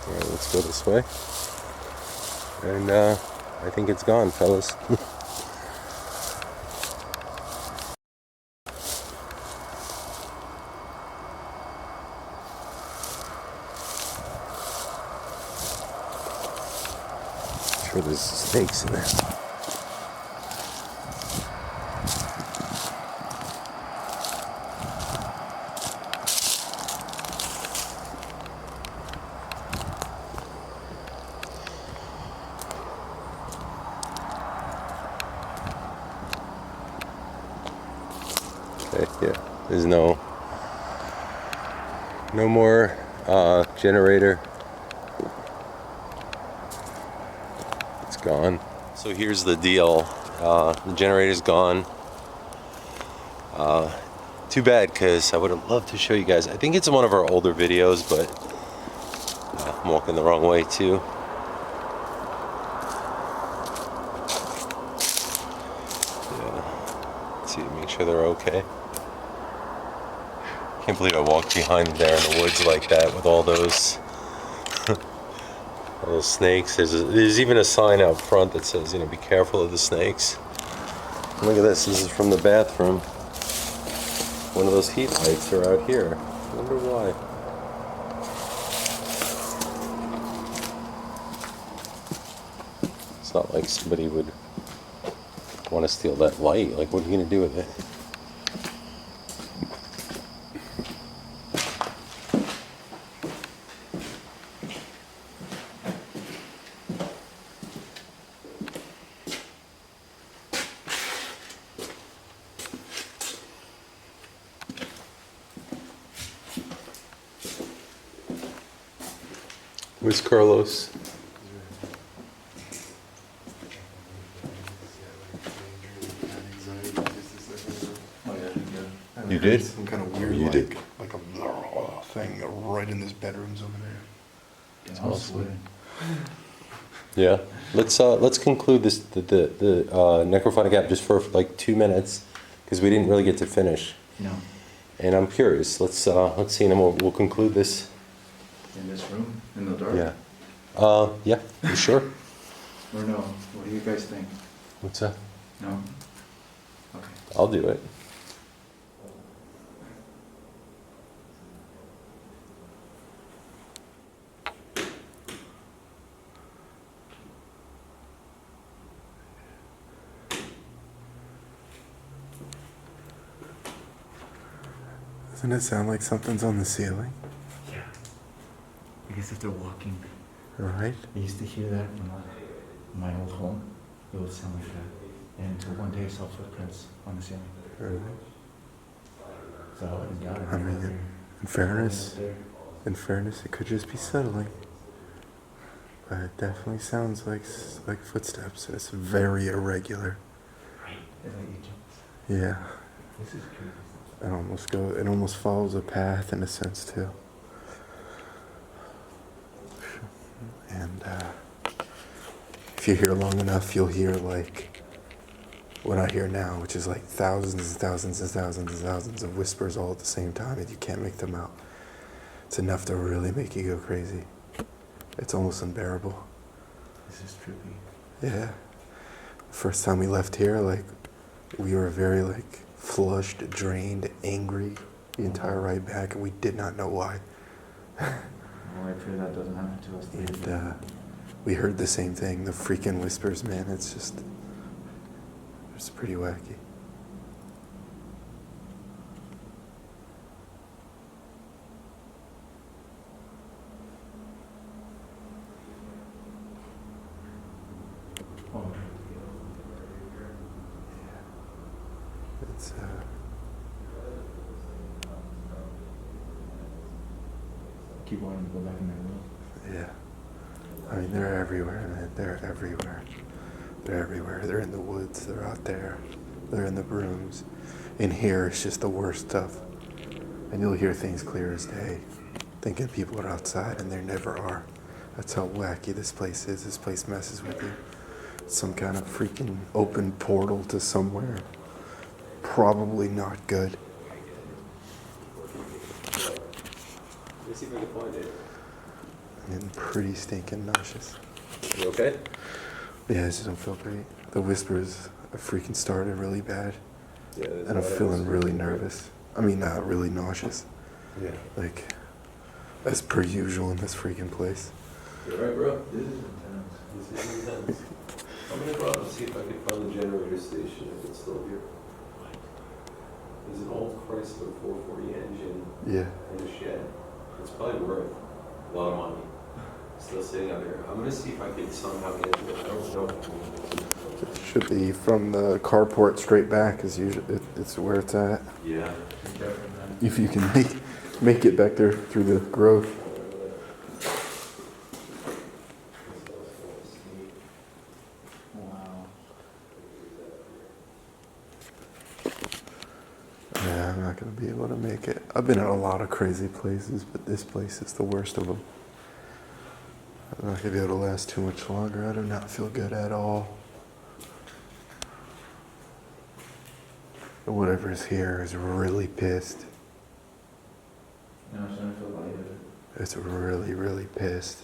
Alright, let's go this way. And I think it's gone, fellas. Sure, there's snakes in there. Yeah, there's no more generator. It's gone. So here's the deal. The generator's gone. Too bad, because I would have loved to show you guys. I think it's one of our older videos, but I'm walking the wrong way too. Yeah. Let's see, make sure they're okay. Can't believe I walked behind there in the woods like that with all those all those snakes. There's even a sign out front that says, you know, be careful of the snakes. Look at this. This is from the bathroom. One of those heat lights are out here. I wonder why. It's not like somebody would want to steal that light. Like, what are you going to do with it? Where's Carlos? Oh, yeah, yeah. You did? Some kind of weird, You did. like a thing right in this bedroom's over there. It's awesome. Yeah. Let's conclude this the necrophonic app just for like 2 minutes because we didn't really get to finish. No. And I'm curious. Let's see, and then we'll conclude this. In this room? In the dark? Yeah. Yeah. You sure? Or no? What do you guys think? What's that? No? Okay. I'll do it. Doesn't it sound like something's on the ceiling? Yeah. I guess if they're walking. Right? I used to hear that in my old home. It would sound like that. And until one day I saw footprints on the ceiling. Really? So I went and got it. I mean, in fairness, it could just be settling. But it definitely sounds like footsteps. It's very irregular. Right. It's like you jumped. Yeah. This is crazy. It almost follows a path in a sense too. And if you're here long enough, you'll hear like what I hear now, which is like thousands and thousands and thousands and thousands of whispers all at the same time, and you can't make them out. It's enough to really make you go crazy. It's almost unbearable. This is trippy. Yeah. First time we left here, like, we were very, like, flushed, drained, angry the entire ride back, and we did not know why. Well, I pray that doesn't happen to us. And we heard the same thing, the freaking whispers, man. It's pretty wacky. Oh. It's Keep wanting to go back in that room. yeah. I mean, they're everywhere, man. They're everywhere. They're everywhere. They're in the woods. They're out there. They're in the rooms. In here, it's just the worst stuff. And you'll hear things clear as day, thinking people are outside, and there never are. That's how wacky this place is. This place messes with you. It's some kind of freaking open portal to somewhere. Probably not good. Let's see if I can find it. And pretty stinking nauseous. You okay? Yeah, I just don't feel great. The whispers have freaking started really bad. Yeah. And I'm feeling really nervous. I mean, not really nauseous. Yeah. Like, as per usual in this freaking place. You're right, bro. This is intense. This is intense. I'm gonna go out and see if I can find the generator station if it's still here. There's an old Chrysler 440 engine Yeah. in a shed. It's probably worth a lot of money. Still sitting out there. I'm gonna see if I can somehow get to it. I don't know. It should be from the carport straight back is usually it's where it's at. Yeah. If you can make it back there through the growth. Wow. Yeah, I'm not gonna be able to make it. I've been in a lot of crazy places, but this place is the worst of them. I'm not gonna be able to last too much longer. I do not feel good at all. Whatever's here is really pissed. Now I'm starting to feel lighter. It's really, really pissed.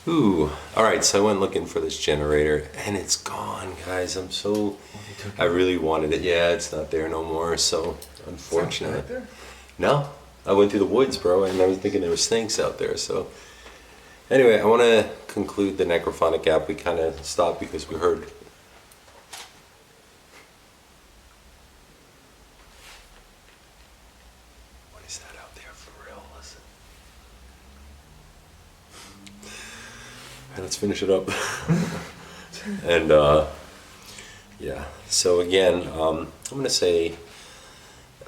Ooh. All right. So I went looking for this generator, and it's gone, guys. I really wanted it. Yeah, it's not there no more. So unfortunate. No, I went through the woods, bro, and I was thinking there were snakes out there. So anyway, I want to conclude the necrophonic app. We kind of stopped because we heard. What is that out there for real? Listen. let's finish it up. And yeah, so again, I'm going to say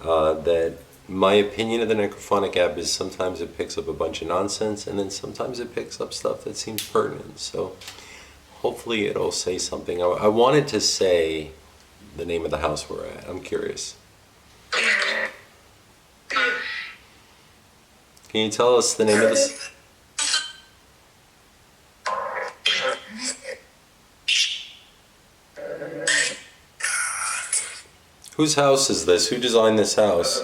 that my opinion of the necrophonic app is sometimes it picks up a bunch of nonsense, and then sometimes it picks up stuff that seems pertinent. So hopefully it'll say something. I wanted to say the name of the house we're at. I'm curious. Can you tell us the name of this? Whose house is this? Who designed this house?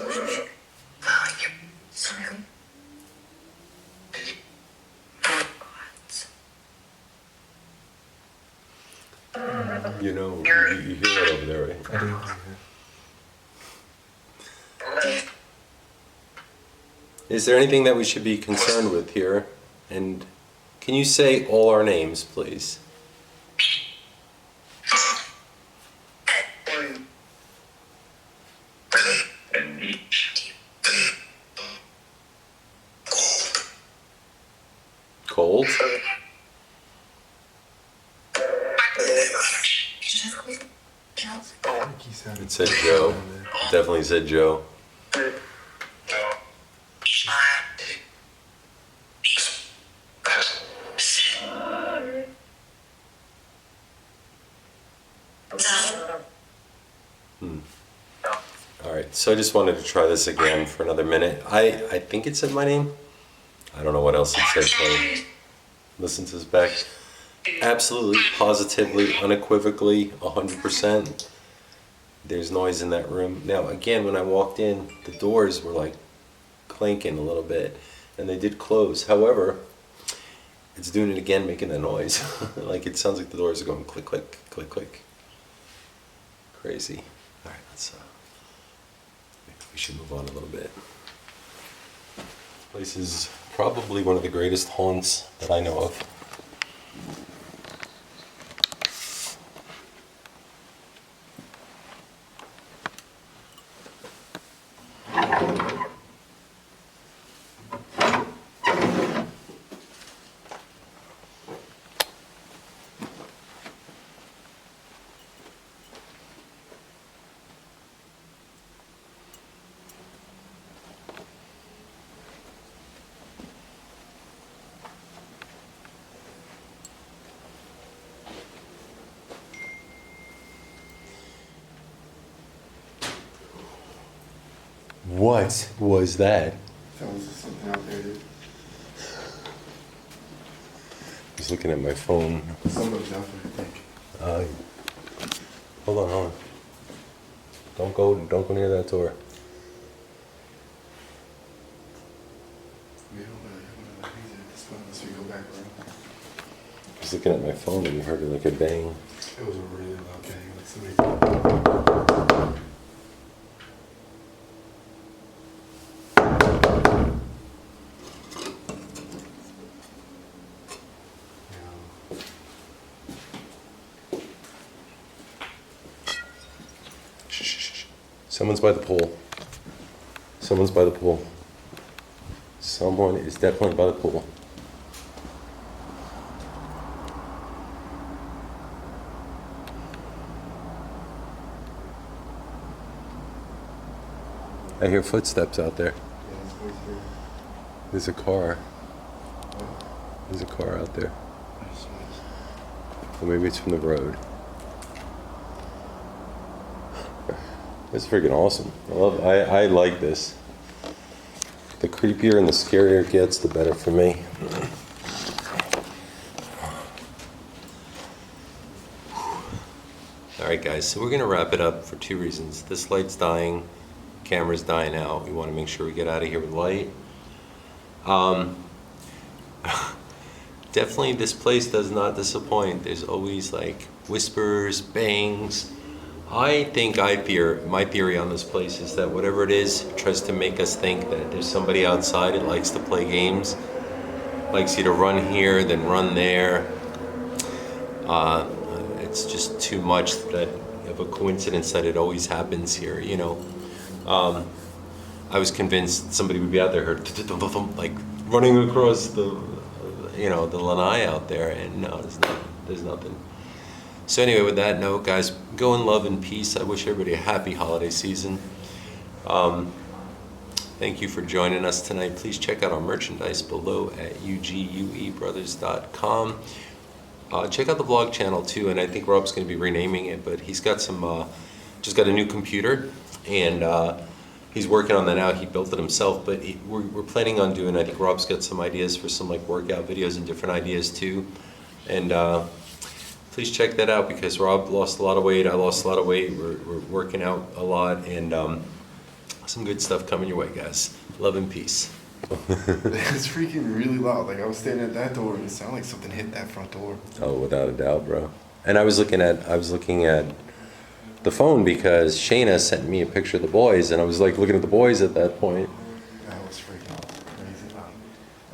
You know, you hear that over there, right? I do. Is there anything that we should be concerned with here? And can you say all our names, please? Cold? It said Joe. Definitely said Joe. Alright, so I just wanted to try this again for another minute. I think it said my name. I don't know what else it said, so listen to this back. Absolutely, positively, unequivocally, 100%. There's noise in that room. Now, again, when I walked in, the doors were like clanking a little bit, and they did close. However, it's doing it again, making that noise. Like it sounds like the doors are going click, click, click, click. Crazy. All right, let's. Maybe we should move on a little bit. This place is probably one of the greatest haunts that I know of. What was that? That was something out there, dude. I was looking at my phone. Someone's out there, I think. Hold on. Don't go near that door. We don't really have another reason at this point unless we go back around. I was looking at my phone and heard like a bang. It was a really loud bang, like somebody. Shh. Someone's by the pool. Someone's by the pool. Someone is definitely by the pool. I hear footsteps out there. Yeah, it's right here. There's a car. Oh, There's a car out there. nice. Or maybe it's from the road. This is freaking awesome. I like this. The creepier and the scarier it gets, the better for me. Alright guys, so we're gonna wrap it up for two reasons. This light's dying, camera's dying out. We wanna make sure we get out of here with light. Definitely this place does not disappoint. There's always like whispers, bangs. I think my theory on this place is that whatever it is tries to make us think that there's somebody outside that likes to play games, likes you to run here, then run there. It's just too much that of a coincidence that it always happens here, you know. I was convinced somebody would be out there, like running across the you know, the lanai out there, and no, there's nothing. So anyway, with that note, guys, go in love and peace. I wish everybody a happy holiday season. Thank you for joining us tonight. Please check out our merchandise below at uguebrothers.com. Check out the vlog channel too, and I think Rob's going to be renaming it, but he's got some, just got a new computer, and he's working on that now. He built it himself, but we're planning on doing, I think Rob's got some ideas for some like workout videos and different ideas too. And please check that out, because Rob lost a lot of weight, I lost a lot of weight, we're working out a lot, and some good stuff coming your way, guys. Love and peace. It's freaking really loud. Like I was standing at that door and it sounded like something hit that front door. Oh, without a doubt, bro. And I was looking at the phone because Shayna sent me a picture of the boys, and I was like looking at the boys at that point. That was freaking crazy loud.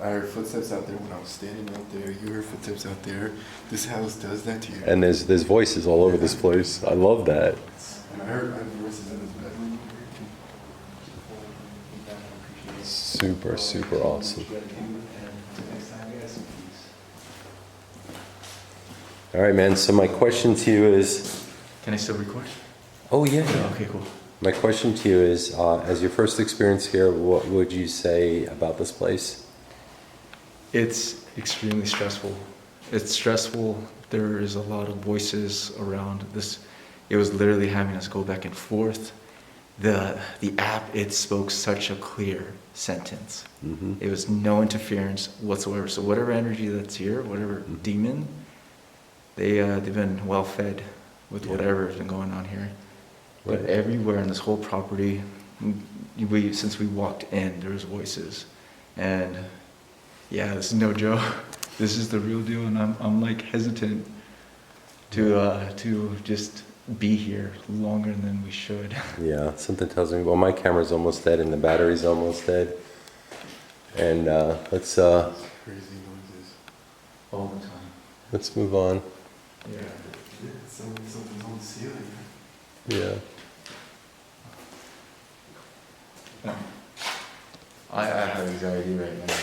I heard footsteps out there when I was standing out there. You heard footsteps out there. This house does that to you. And there's voices all over this place. I love that. And I heard voices in his bedroom. Super, super awesome. All right, man. So my question to you is... Can I still record? Oh, yeah. Okay, cool. My question to you is, as your first experience here, what would you say about this place? It's extremely stressful. It's stressful. There is a lot of voices around this. It was literally having us go back and forth. The app, it spoke such a clear sentence. Mm-hmm. It was no interference whatsoever. So whatever energy that's here, whatever demon, they've been well fed with whatever's been going on here. But Right. everywhere in this whole property, since we walked in, there was voices, and yeah, this is no joke. This is the real deal, and I'm like hesitant to just be here longer than we should. Yeah, something tells me, well, my camera's almost dead and the battery's almost dead. And let's Crazy noises. All the time. let's move on. Yeah. Something's on the ceiling. Yeah. I have anxiety right now.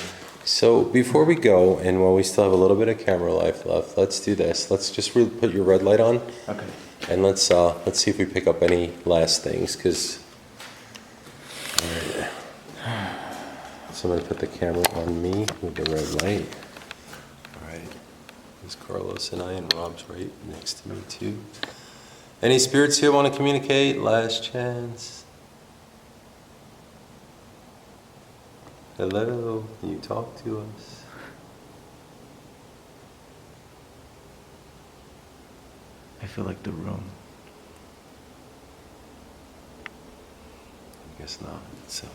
So before we go, and while we still have a little bit of camera life left, let's do this. Let's just put your red light on, Okay. and let's see if we pick up any last things, because. Alright. So I'm gonna put the camera on me with the red light. Alright. There's Carlos and I, and Rob's right next to me too. Any spirits here want to communicate? Last chance. Hello, can you talk to us? I feel like the room. I guess not. So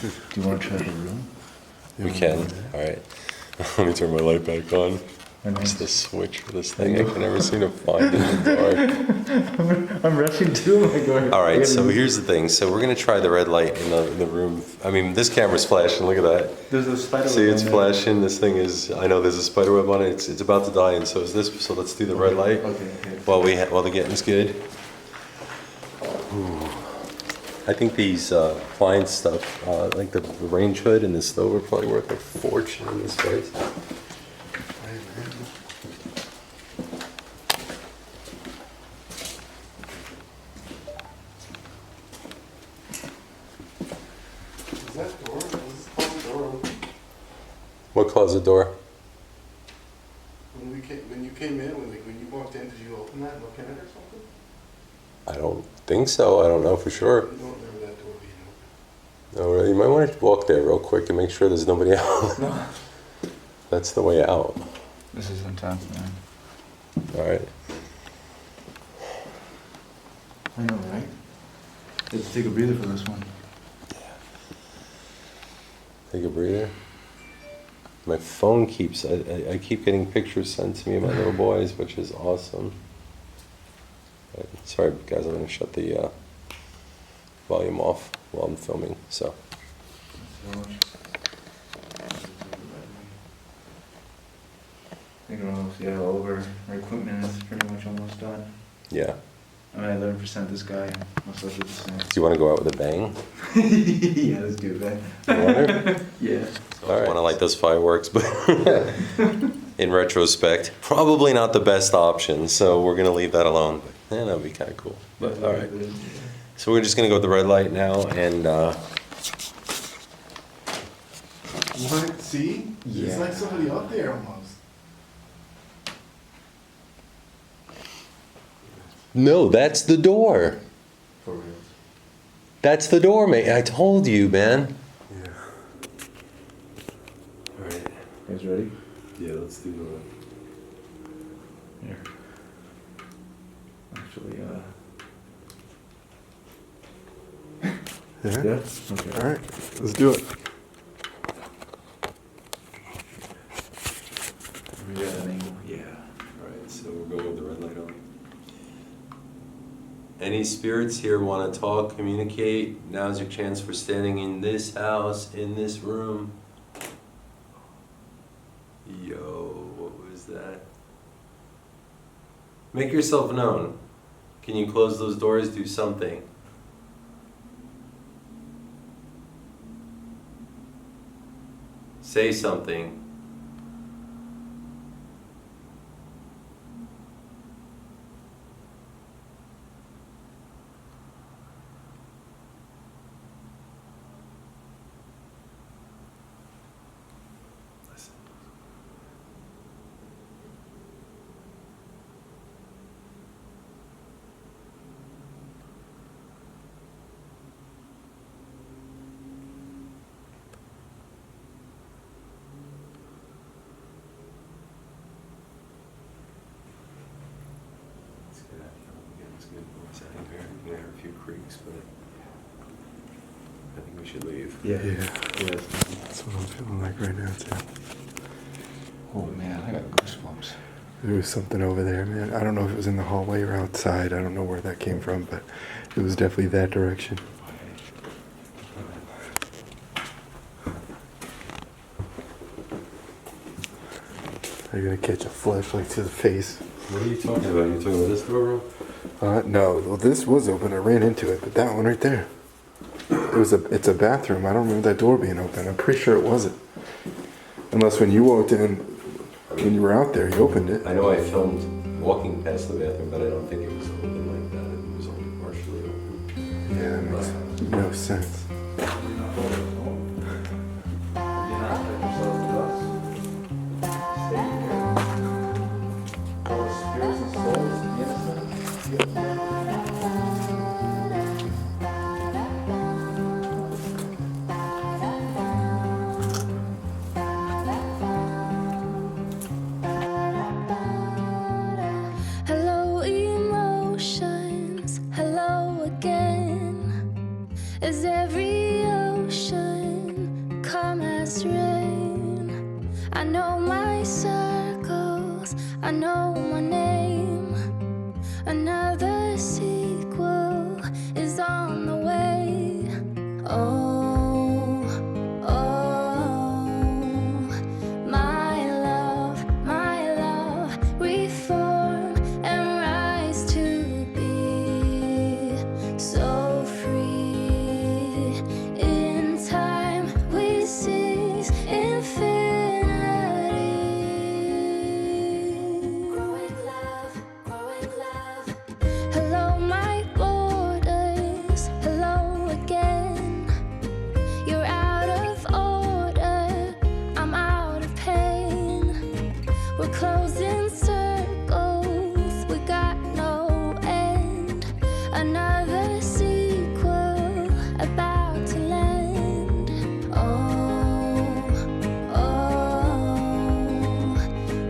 Do you want to try the room? we can. All right. Let me turn my light back on. I know. What's the switch for this thing? I can never seem to find it in the dark. I'm rushing to my door. All right. So here's the thing. So we're gonna try the red light in the room. I mean, this camera's flashing. Look at that. There's a spider. See, it's flashing. This thing is. I know there's a spider web on it. It's about to die, and so is this. So let's do the red light Okay. while the getting's good. Ooh. I think these appliance stuff, like the range hood and the stove, are probably worth a fortune in this place. Is that door? Is this closed door? What closet door? When you came in, when you walked in, did you open that and look in it or something? I don't think so. I don't know for sure. I don't remember that door being open. No, really, you might want to walk there real quick and make sure there's nobody out. No. That's the way out. This is intense, man. All right. I know, right? Let's take a breather for this one. Take a breather. My phone keeps. I keep getting pictures sent to me of my little boys, which is awesome. Sorry, guys. I'm gonna shut the volume off while I'm filming. So. I think we're almost, yeah, over. Our equipment is pretty much almost done. Yeah. I mean, I learned percent this guy, most likely the same. Do you want to go out with a bang? Yeah, let's do that. You want to? Yeah. I want to light those fireworks, but in retrospect, probably not the best option. So we're gonna leave that alone. But that would be kind of cool. But all right. So we're just gonna go with the red light now, and What? See? Yeah. It's like somebody up there almost. no, that's the door. For real. That's the door, mate. I told you, man. Yeah. All right. You guys ready? Yeah, let's do Here. Actually, Yeah? yeah? Okay. All right, let's do it. We got an angle. Yeah. All right. So we're going with the red light on. Any spirits here want to talk, communicate? Now's your chance for standing in this house, in this room. Yo, what was that? Make yourself known. Can you close those doors? Do something. Say something. Listen. It's good. Again, it's good. What's that in here? You can hear a few creaks, but I think we should leave. Yeah. Yeah, Yeah. that's what I'm feeling like right now too. Oh man, I got goosebumps. There was something over there, man. I don't know if it was in the hallway or outside. I don't know where that came from, but it was definitely that direction. Are you gonna catch a flashlight to the face? What are you talking about? You talking about this door? No. Well, this was open. I ran into it, but that one right there. It's a bathroom. I don't remember that door being open. I'm pretty sure it wasn't. Unless when you walked in, when you were out there, you opened it. I know I filmed walking past the bathroom, but I don't think it was open like that. It was only partially open. Yeah, that makes no sense. Hello, emotions. Hello again. As every ocean come as rain. I know my circles. I know my name. Another sequel is on the way. Oh, oh, my love, reform and rise to be so free. In time we seize infinity. Growing love, growing love. Hello, my borders. Hello again. You're out of order. I'm out of pain. We're closing circles. We got no end. Another sequel about to land. Oh, oh,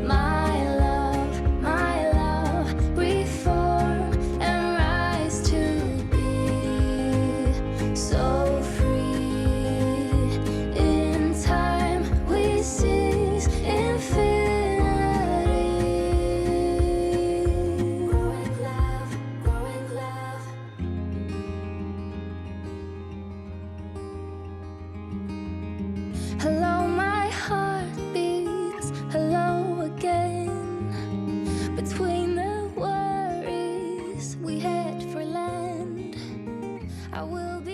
my love, reform and rise to be so free. In time we seize infinity. Growing love, growing love. Hello, my heart beats. Hello again. Between the worries we had I will be